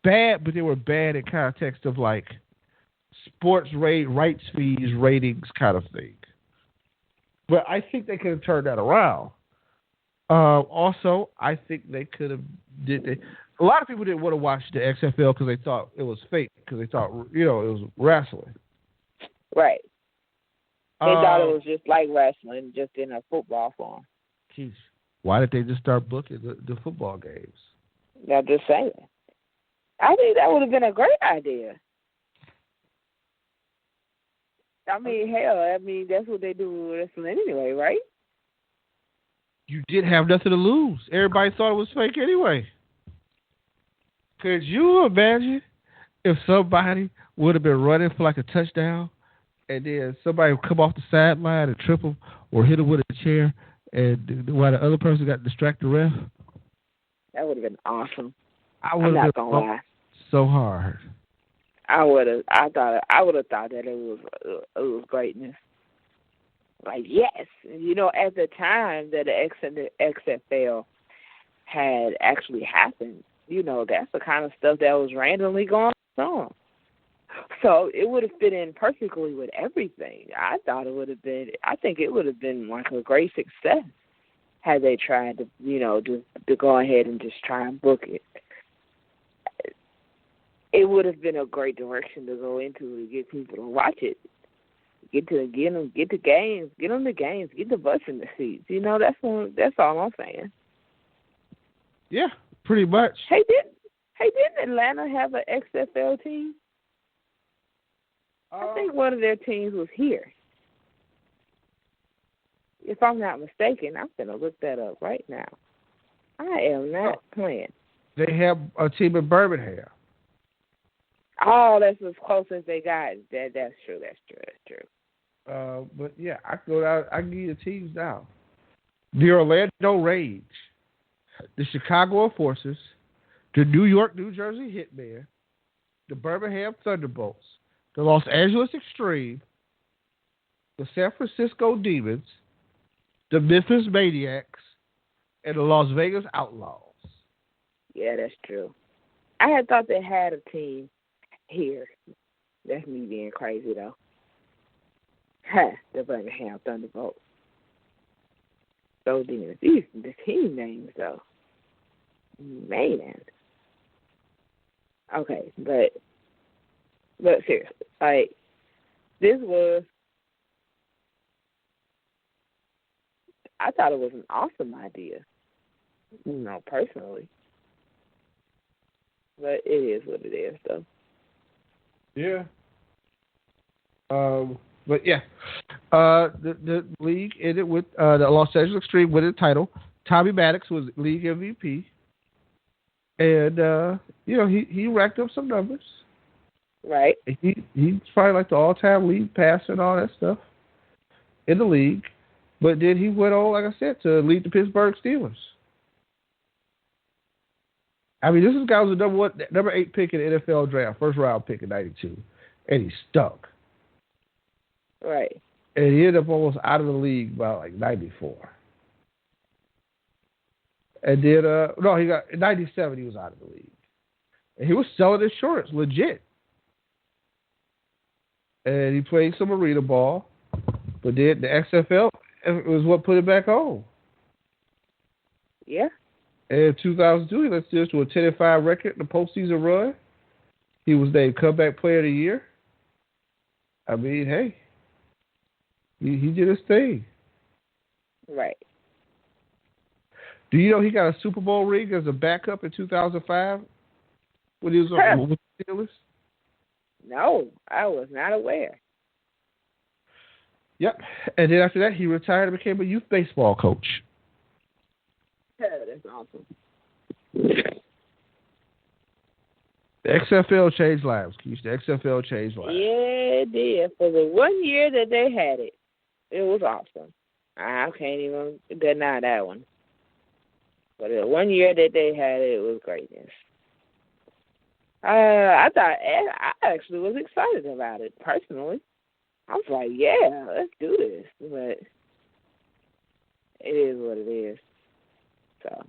bad, but they were bad in context of like sports rights fees, ratings kind of thing. But I think they could have turned that around. Also, I think they could have a lot of people didn't want to watch the XFL because they thought it was fake, because they thought, it was wrestling. Right. They thought it was just like wrestling, just in a football form. Jeez. Why did they just start booking the football games? I'm just saying. I think that would have been a great idea. I mean, hell, that's what they do with wrestling anyway, right? You did have nothing to lose. Everybody thought it was fake anyway. Could you imagine if somebody would have been running for like a touchdown and then somebody would come off the sideline and trip him or hit him with a chair and while the other person got distracted ref? That would have been awesome. I'm not going to lie. So hard. I would have thought that it was greatness. Like, yes. At the time that the XFL had actually happened, that's the kind of stuff that was randomly going on. So it would have fit in perfectly with everything. I think it would have been like a great success had they tried to, to go ahead and just try and book it. It would have been a great direction to go into to get people to watch it. Get the games, get them the games, get the butts in the seats. That's all I'm saying. Yeah, pretty much. Hey, didn't Atlanta have an XFL team? I think one of their teams was here. If I'm not mistaken, I'm going to look that up right now. I am not playing. They have a team in Birmingham. Oh, that's as close as they got. That's true. But yeah, I can go down. I can give you the teams now: the Orlando Rage, the Chicago Enforcers, the New Jersey Hitmen, the Birmingham Thunderbolts, the Los Angeles Extreme, the San Francisco Demons, the Memphis Maniacs, and the Las Vegas Outlaws. Yeah, that's true. I had thought they had a team here. That's me being crazy, though. Ha, the Birmingham Thunderbolts. So then, these the team names, though. Man. Okay, but seriously, like, this was, I thought it was an awesome idea, personally. But it is what it is, though. Yeah. But yeah, the league ended with the Los Angeles Extreme winning the title. Tommy Maddox was league MVP, and he racked up some numbers. Right. He's probably like the all-time lead passer and all that stuff in the league. But then he went on, like I said, to lead the Pittsburgh Steelers. I mean, this guy was the number 8 pick in the NFL draft, first round pick in '92, and he stunk. Right. And he ended up almost out of the league by like '94. And then, in '97 he was out of the league. And he was selling insurance, legit. And he played some arena ball, but then the XFL was what put it back on. Yeah. And in 2002, he led the Steelers to a 10-5 record in the postseason run. He was named Comeback Player of the Year. I mean, hey, he did his thing. Right. Do you know he got a Super Bowl ring as a backup in 2005 when he was with the Steelers? No, I was not aware. Yep. And then after that, he retired and became a youth baseball coach. Yeah, that's awesome. The XFL changed lives, Keith. The XFL changed lives. Yeah, it did. For the 1 year that they had it, it was awesome. I can't even deny that one. For the 1 year that they had it, it was greatness. I actually was excited about it, personally. I was like, yeah, let's do this. But it is what it is. So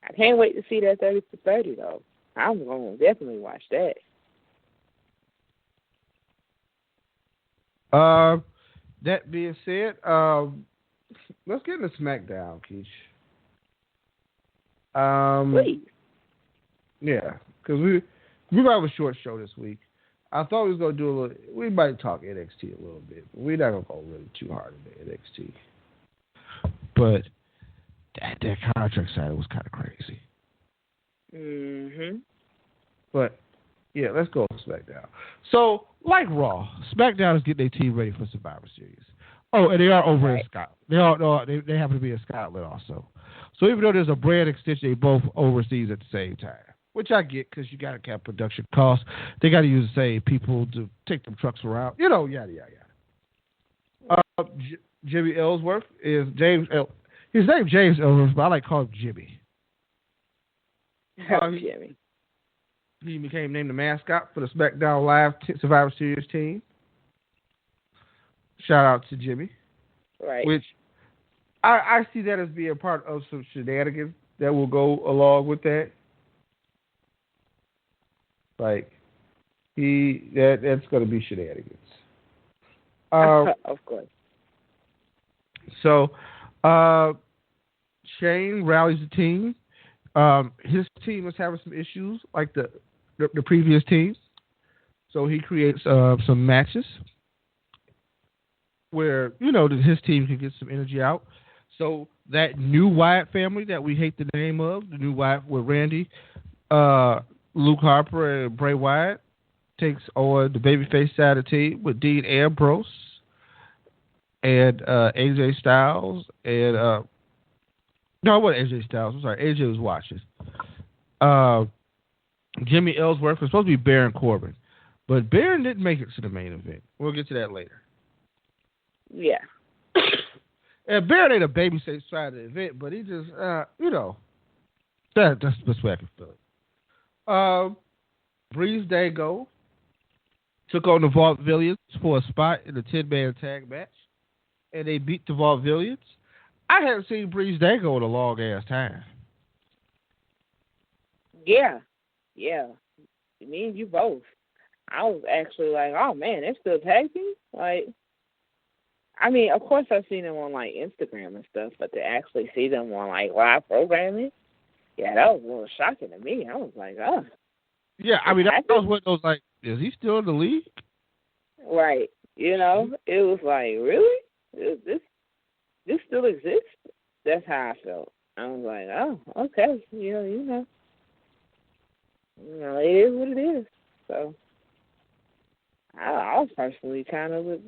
I can't wait to see that 30 for 30, though. I'm going to definitely watch that. That being said, let's get into SmackDown, Keish. Please. Yeah, because we might have a short show this week. I thought we was going to do a little. We might talk NXT a little bit, but we're not going to go really too hard into NXT. But that contract side was kind of crazy. Mm-hmm. But yeah, let's go to SmackDown. So, like Raw, SmackDown is getting their team ready for Survivor Series. Oh, and they are over in Scotland. They happen to be in Scotland also. So even though there's a brand extension, they both overseas at the same time, which I get because you got to have production costs. They got to use the same people to take them trucks around. Yada, yada, yada. Jimmy Ellsworth is James. His name James Ellsworth, but I like to call him Jimmy. Jimmy. He became named the mascot for the SmackDown Live Survivor Series team. Shout out to Jimmy. Right. Which I see that as being part of some shenanigans that will go along with that. Like, that's going to be shenanigans. Of course. So, Shane rallies the team. His team was having some issues, like the previous teams. So he creates some matches where, his team can get some energy out. So that new Wyatt family that we hate the name of, the new Wyatt with Randy, Luke Harper, and Bray Wyatt, takes on the babyface side of the team with Dean Ambrose and AJ Styles and no, it wasn't AJ Styles. I'm sorry, AJ was watching. Jimmy Ellsworth was supposed to be Baron Corbin, but Baron didn't make it to the main event. We'll get to that later. Yeah. And Baron ain't a babyface side of the event, but he just, that's the best way I can feel it. Breeze Dago took on the Vaudevillians for a spot in the 10-man tag match, and they beat the Vaudevillians. I haven't seen Breeze Dago in a long-ass time. Yeah. me and you both. I was actually like, oh man, they're still tag team? Like, I mean, of course I've seen them on like Instagram and stuff, but to actually see them on like live programming, yeah, that was a little shocking to me. I was like, oh. Yeah, I mean, that was one of those like, is he still in the league? Right. You know, it was like, really? This still exists? That's how I felt. I was like, oh, okay. You know, it is what it is. So I was personally I was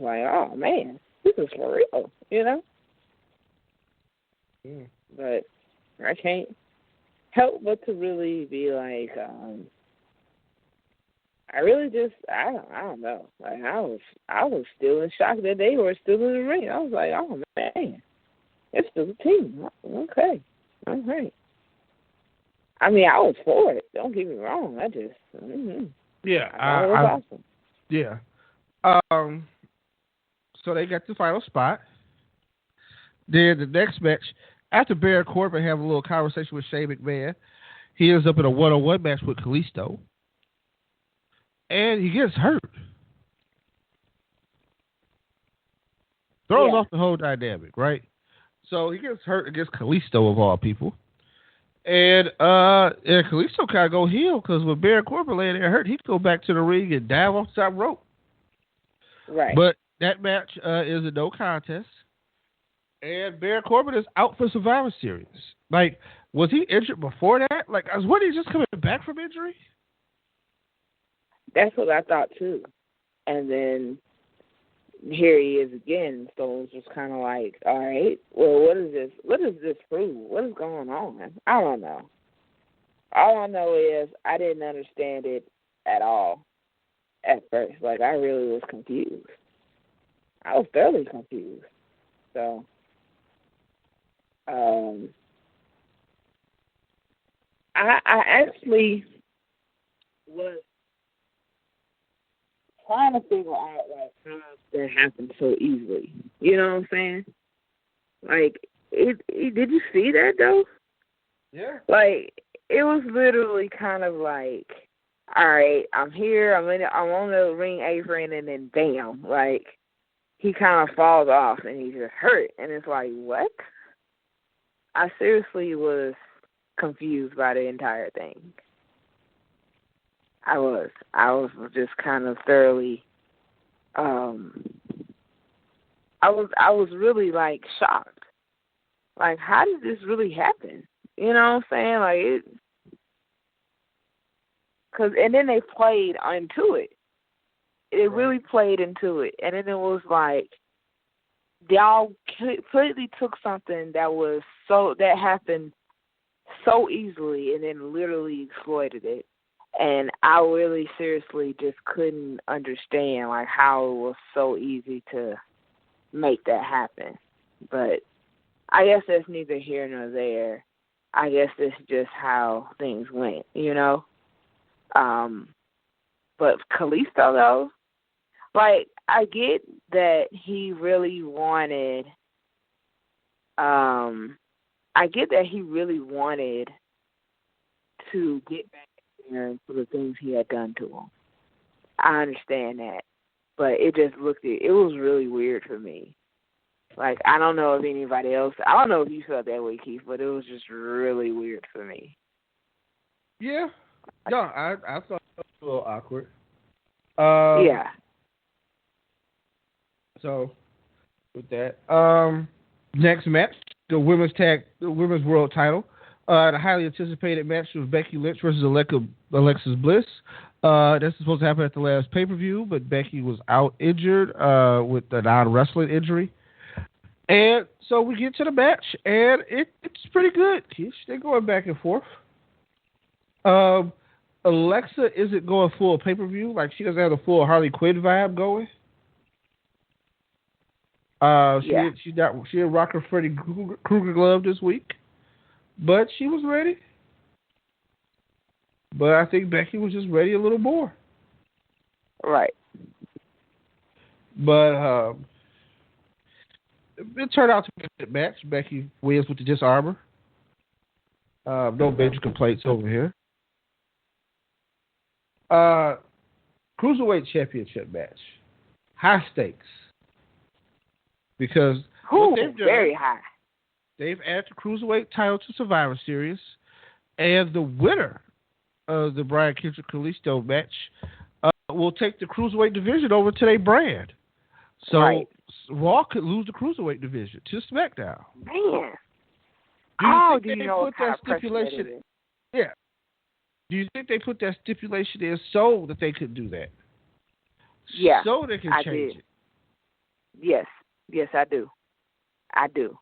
like, oh man, this is for real, you know? Yeah. But I can't help but to really be like, I really just, I don't know. Like I was still in shock that they were still in the ring. I was like, oh man, it's still a team. Okay, all right. I mean, I was for it. Don't get me wrong. I just, yeah, it was awesome. Yeah. So they got the final spot. Then the next match, after Baron Corbin having a little conversation with Shane McMahon, he ends up in a one-on-one match with Kalisto. And he gets hurt. Throws off the whole dynamic, right? So he gets hurt against Kalisto, of all people. And Kalisto kind of go heel, because when Baron Corbin laying there hurt, he'd go back to the ring and dive off the top rope. Right. But that match is a no contest. And Baron Corbin is out for Survivor Series. Like, was he injured before that? Like, was he just coming back from injury? That's what I thought too. And then here he is again. So it's just kind of like, all right, well, what is this? What does this prove? What is going on? I don't know. All I know is I didn't understand it at all at first. Like, I really was confused. I was thoroughly confused. So, I actually was trying to figure out, like, how that happened so easily. You know what I'm saying? Like, did you see that, though? Yeah. Like, it was literally kind of like, all right, I'm here, I'm on the ring apron, and then bam, like, he kind of falls off, and he's just hurt. And it's like, what? I seriously was confused by the entire thing. I was just kind of thoroughly, I was really, like, shocked. Like, how did this really happen? You know what I'm saying? Like, and then they played into it. It really played into it. And then it was like, y'all completely took something that happened so easily and then literally exploited it. And I really seriously just couldn't understand, like, how it was so easy to make that happen. But I guess that's neither here nor there. I guess it's just how things went, you know? But Kalisto, though, like, I get that he really wanted, to get back there for the things he had done to him. I understand that. But it was really weird for me. Like, I don't know if anybody else, I don't know if you felt that way, Keith, but it was just really weird for me. Yeah. No, I thought it was a little awkward. Yeah. So, with that, next match, the women's world title. The highly anticipated match was Becky Lynch versus Alexis Bliss. This is supposed to happen at the last pay-per-view, but Becky was out injured with a non-wrestling injury. And so we get to the match, and it's pretty good. They're going back and forth. Alexa isn't going full pay-per-view. Like, she doesn't have the full Harley Quinn vibe going. She didn't rock her Freddy Krueger glove this week, but she was ready. But I think Becky was just ready a little more. Right. But it turned out to be a good match. Becky wins with the disarmor. No major complaints over here. Cruiserweight Championship match. High stakes. Because what they've done, very high. They've added the Cruiserweight title to Survivor Series, and the winner of the Brian Kendrick Kalisto match will take the Cruiserweight division over to their brand. So Raw could lose the Cruiserweight division to SmackDown. Man. Do you know what kind of stipulation? Yeah. Do you think they put that stipulation in so that they could do that? Yeah. So they can change it. Yes. Yes, I do. I do.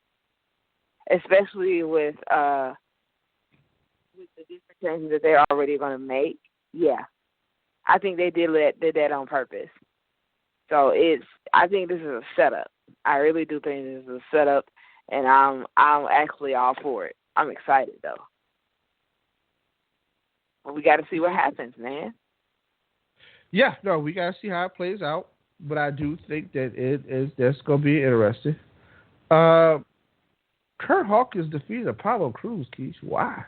Especially with the different changes that they're already going to make. Yeah. I think they did that on purpose. So I think this is a setup. I really do think this is a setup, and I'm actually all for it. I'm excited though. But we got to see what happens, man. Yeah, no, we got to see how it plays out. But I do think that that's going to be interesting. Kurt Hawkins defeated Apollo Crews, Keith. Why?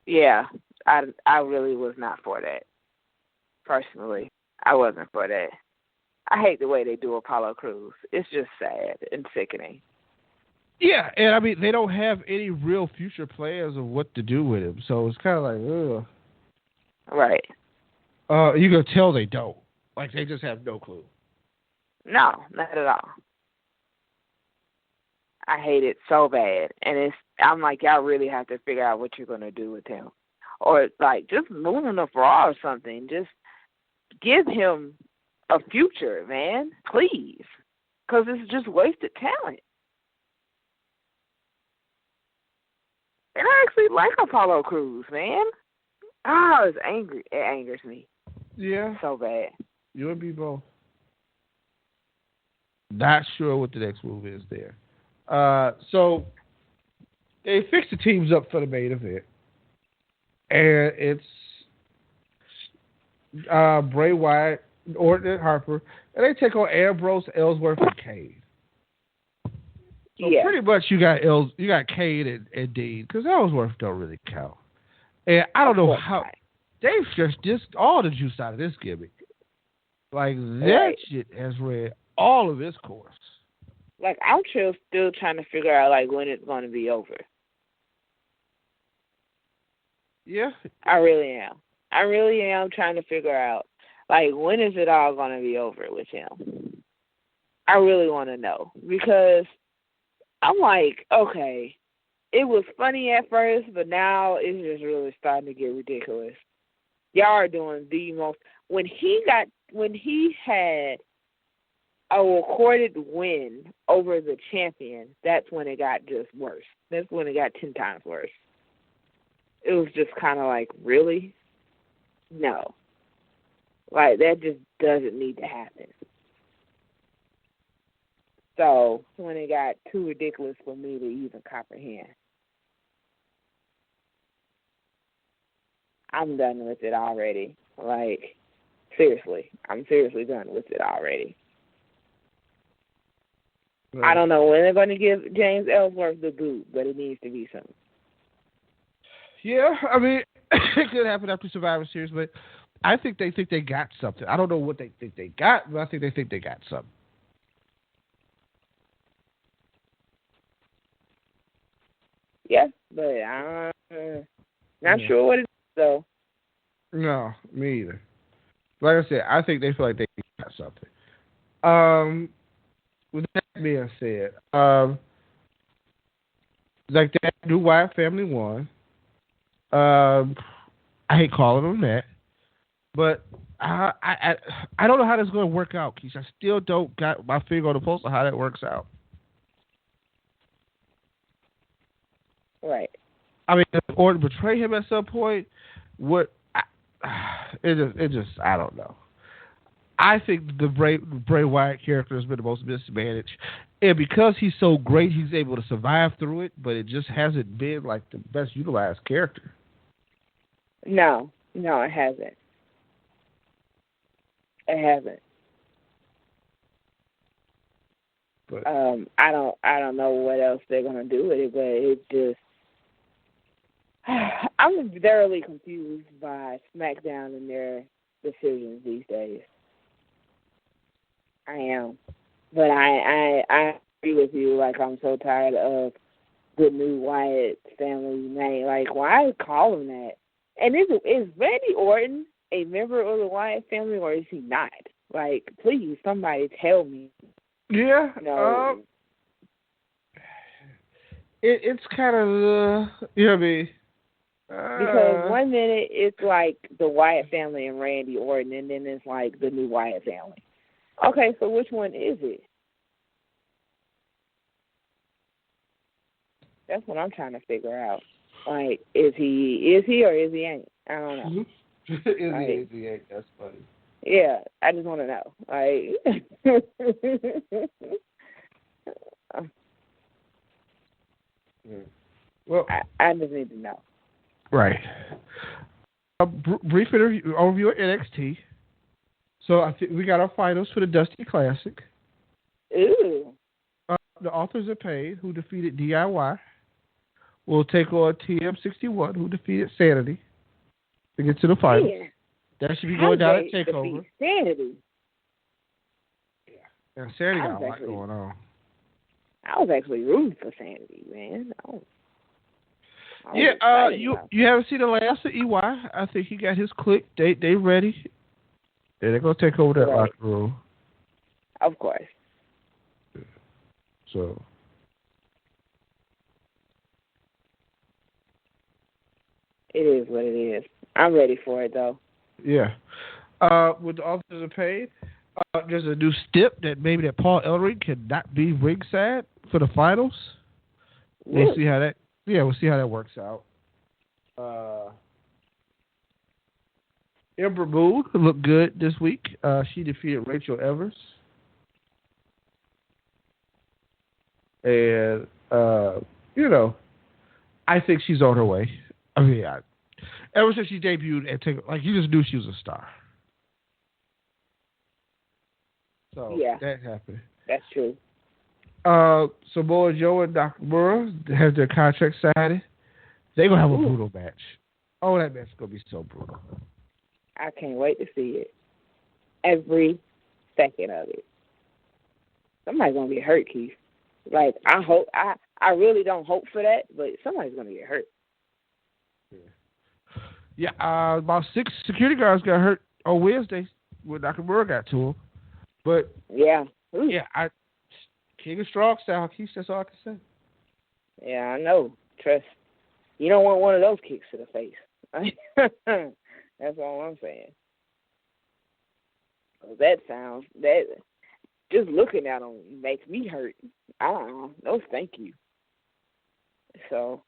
Yeah, I really was not for that. Personally, I wasn't for that. I hate the way they do Apollo Crews. It's just sad and sickening. Yeah, and I mean, they don't have any real future plans of what to do with him, so it's kind of like, ugh. Right. You can tell they don't. Like, they just have no clue. No, not at all. I hate it so bad. And I'm like, y'all really have to figure out what you're going to do with him. Or, like, just move him to Raw or something. Just give him a future, man. Please. Because it's just wasted talent. And I actually like Apollo Crews, man. Oh, it's angry. It angers me. Yeah. So bad. You and me both. Not sure what the next move is there. So they fixed the teams up for the main event. And it's Bray Wyatt, Orton, and Harper. And they take on Ambrose, Ellsworth, and Kane. So pretty much you got Kane and Dean, because Ellsworth don't really count. And I don't know how they've stretched all the juice out of this gimmick. Like, that shit has read all of its course. Like, I'm still trying to figure out, like, when it's going to be over. Yeah. I really am. I really am trying to figure out, like, when is it all going to be over with him? I really want to know. Because I'm like, okay, it was funny at first, but now it's just really starting to get ridiculous. Y'all are doing the most. When he had a recorded win over the champion, that's when it got just worse. That's when it got 10 times worse. It was just kind of like, really? No. Like, that just doesn't need to happen. So, when it got too ridiculous for me to even comprehend. I'm done with it already. Like, seriously. I'm seriously done with it already. Right. I don't know when they're going to give James Ellsworth the boot, but it needs to be something. Yeah, I mean, it could happen after Survivor Series, but I think they got something. I don't know what they think they got, but I think they got something. Yeah, but I'm not sure what it is, though. No, me either. Like I said, I think they feel like they got something. With that being said, like that new Wyatt family won. I hate calling them that, but I don't know how this is going to work out, Keith. I still don't got my finger on the pulse of how that works out. Right. I mean, or betray him at some point. It just I don't know. I think the Bray Wyatt character has been the most mismanaged, and because he's so great, he's able to survive through it. But it just hasn't been like the best utilized character. No, it hasn't. It hasn't. But I don't know what else they're gonna do with it, but it just. I'm thoroughly confused by SmackDown and their decisions these days. I am. But I agree with you. Like, I'm so tired of the new Wyatt family name. Like, why call him that? And is Randy Orton a member of the Wyatt family, or is he not? Like, please, somebody tell me. Yeah. No. It's kind of, you know what I mean? Because 1 minute it's like the Wyatt family and Randy Orton, and then it's like the new Wyatt family. Okay, so which one is it? That's what I'm trying to figure out. Like, is he or is he ain't? I don't know. Is he ain't? That's funny. Yeah, I just want to know. Like, well, I just need to know. Right. A brief overview of NXT. So I think we got our finals for the Dusty Classic. Ooh. The Authors of Pain, who defeated DIY, will take on TM61, who defeated Sanity, to get to the finals. Yeah. That should be going down at TakeOver. Sanity. Yeah, Sanity got a lot going on. I was actually rooting for Sanity, man. You haven't seen the last of EY. I think he got his click. They ready. Yeah, they're gonna take over that locker room. Of course. So. It is what it is. I'm ready for it, though. Yeah. With the Authors of Pain, there's a new stip that maybe that Paul Ellering cannot be ringside for the finals. Really? We'll see how that. Yeah, we'll see how that works out. Ember Moon looked good this week. She defeated Rachel Evers. And, I think she's on her way. I mean, ever since she debuted at you just knew she was a star. So, yeah, that happened. That's true. Samoa Joe and Nakamura have their contract signed. They're going to have a brutal match. Oh, that match is going to be so brutal. I can't wait to see it. Every second of it. Somebody's going to get hurt, Keith. Like, I really don't hope for that, but somebody's going to get hurt. Yeah, about 6 security guards got hurt on Wednesday when Nakamura got to him. But, yeah. King of Strong style, Keith, that's all I can say. Yeah, I know. Trust. You don't want one of those kicks to the face. That's all I'm saying. That just looking at them makes me hurt. I don't know. No, thank you. So,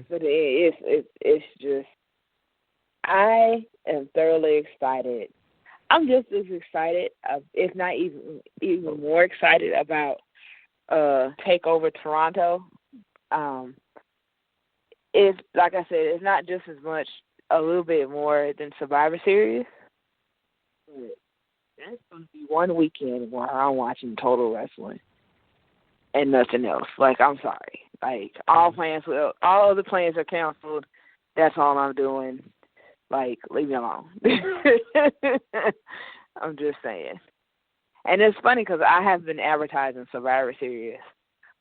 but it's just, I am thoroughly excited. I'm just as excited, if not even more excited about TakeOver Toronto. It's like I said, it's not just as much, a little bit more than Survivor Series. But that's going to be one weekend where I'm watching Total Wrestling and nothing else. Like, I'm sorry. Like, all the plans are canceled. That's all I'm doing. Like, leave me alone. I'm just saying. And it's funny because I have been advertising Survivor Series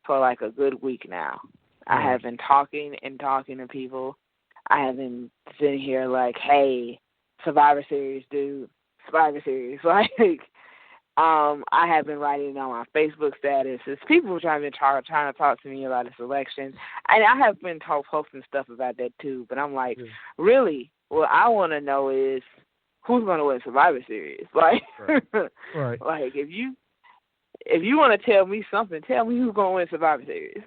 for like a good week now. I have been talking to people. I have been sitting here like, hey, Survivor Series, dude. Survivor Series. Like, I have been writing on my Facebook statuses. People trying to talk to me about this election. And I have been posting stuff about that too. But I'm like, really? What I want to know is who's going to win Survivor Series. Like, right. Like if you want to tell me something, tell me who's going to win Survivor Series.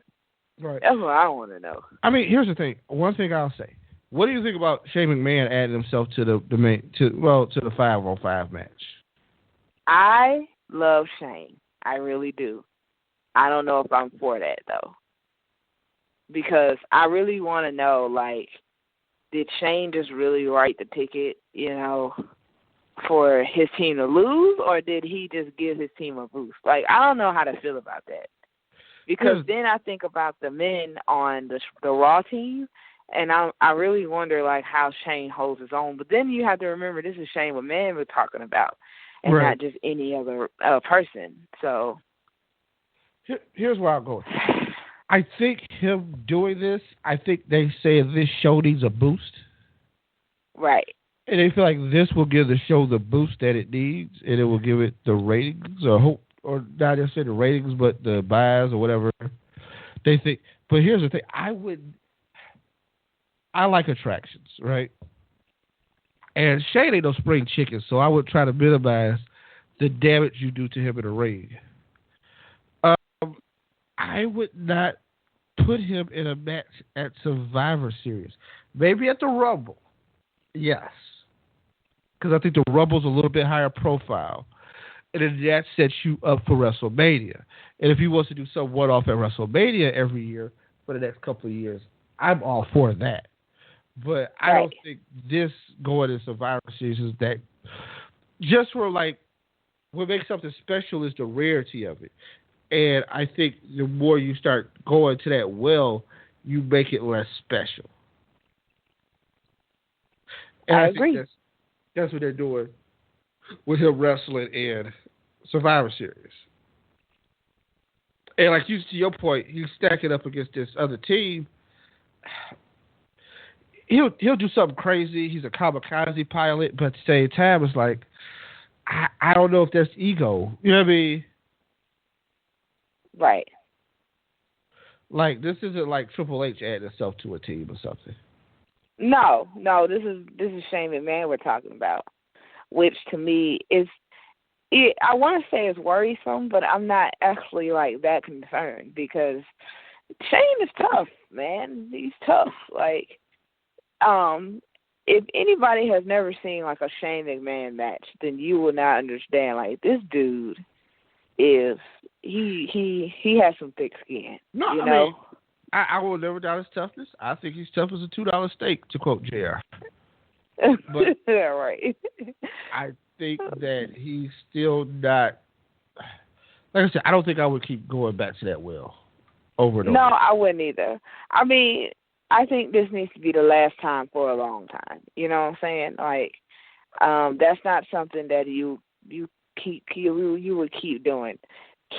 Right. That's what I want to know. I mean, here's the thing. One thing I'll say. What do you think about Shane McMahon adding himself to the 5-on-5 match? I love Shane. I really do. I don't know if I'm for that though, because I really want to know, like, did Shane just really write the ticket, for his team to lose, or did he just give his team a boost? Like, I don't know how to feel about that. Because then I think about the men on the Raw team, And I really wonder, like, how Shane holds his own. But then you have to remember, this is Shane McMahon we're talking about, and not just any other person. So here's where I'll go. I think him doing this, I think they say this show needs a boost. Right. And they feel like this will give the show the boost that it needs, and it will give it the ratings, or not just the ratings, but the buys or whatever they think. But here's the thing: I like attractions, right? And Shane ain't no spring chicken, so I would try to minimize the damage you do to him in a ring. I would not put him in a match at Survivor Series. Maybe at the Rumble, yes. Because I think the Rumble's a little bit higher profile. And then that sets you up for WrestleMania. And if he wants to do some one-off at WrestleMania every year for the next couple of years, I'm all for that. But I don't think this going to Survivor Series is that. Just for, like, what makes something special is the rarity of it. And I think the more you start going to that well, you make it less special. And I agree. Think that's what they're doing with him wrestling in Survivor Series. And like to your point, he's stacking up against this other team. He'll do something crazy. He's a kamikaze pilot, but at the same time, it's like I don't know if that's ego. You know what I mean? Right. Like, this isn't like Triple H adding himself to a team or something. No, this is Shane McMahon we're talking about, which to me I want to say it's worrisome, but I'm not actually like that concerned because Shane is tough, man. He's tough. Like, if anybody has never seen like a Shane McMahon match, then you will not understand. Like, this dude is he has some thick skin. No, you know. mean, I will never doubt his toughness. I think he's tough as a $2 steak, to quote JR. But right. I think that he's still not. Like I said, I don't think I would keep going back to that well over and over. No, I wouldn't either. I mean, I think this needs to be the last time for a long time. You know what I'm saying? Like, that's not something that you would keep doing.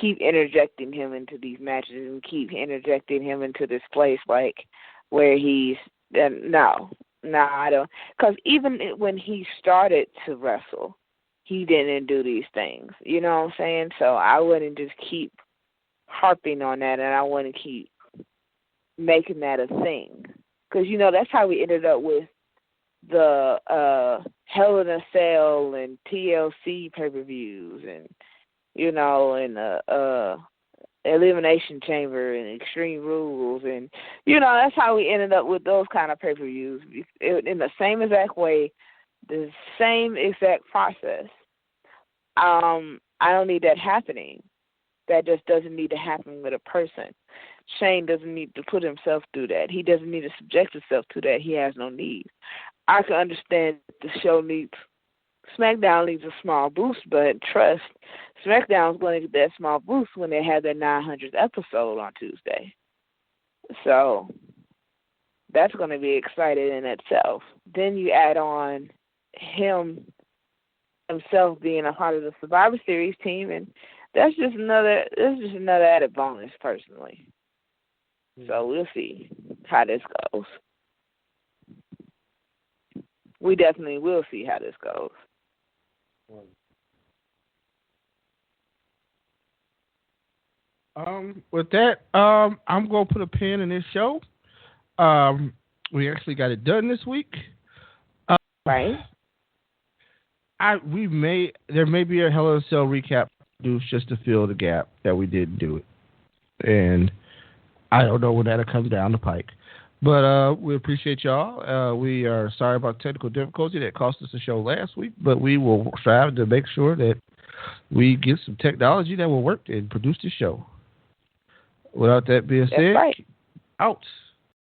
Keep interjecting him into these matches and keep interjecting him into this place, like, where he's no, I don't. Because even when he started to wrestle, he didn't do these things. You know what I'm saying? So I wouldn't just keep harping on that, and I wouldn't keep making that a thing. Because, you know, that's how we ended up with the Hell in a Cell and TLC pay-per-views and, you know, and Elimination Chamber and Extreme Rules. And, you know, that's how we ended up with those kind of pay-per-views. In the same exact way, the same exact process. I don't need that happening. That just doesn't need to happen with a person. Shane doesn't need to put himself through that. He doesn't need to subject himself to that. He has no need. I can understand the show needs, SmackDown needs a small boost, but trust, SmackDown's going to get that small boost when they have their 900th episode on Tuesday. So that's going to be exciting in itself. Then you add on himself being a part of the Survivor Series team, and that's just another added bonus, personally. So we'll see how this goes. We definitely will see how this goes. With that, I'm going to put a pin in this show. We actually got it done this week. Right. There may be a Hell in a Cell recap just to fill the gap that we didn't do it. And I don't know when that'll come down the pike. But we appreciate y'all. We are sorry about technical difficulty that cost us the show last week, but we will strive to make sure that we get some technology that will work and produce the show. Without that being said, right. Out.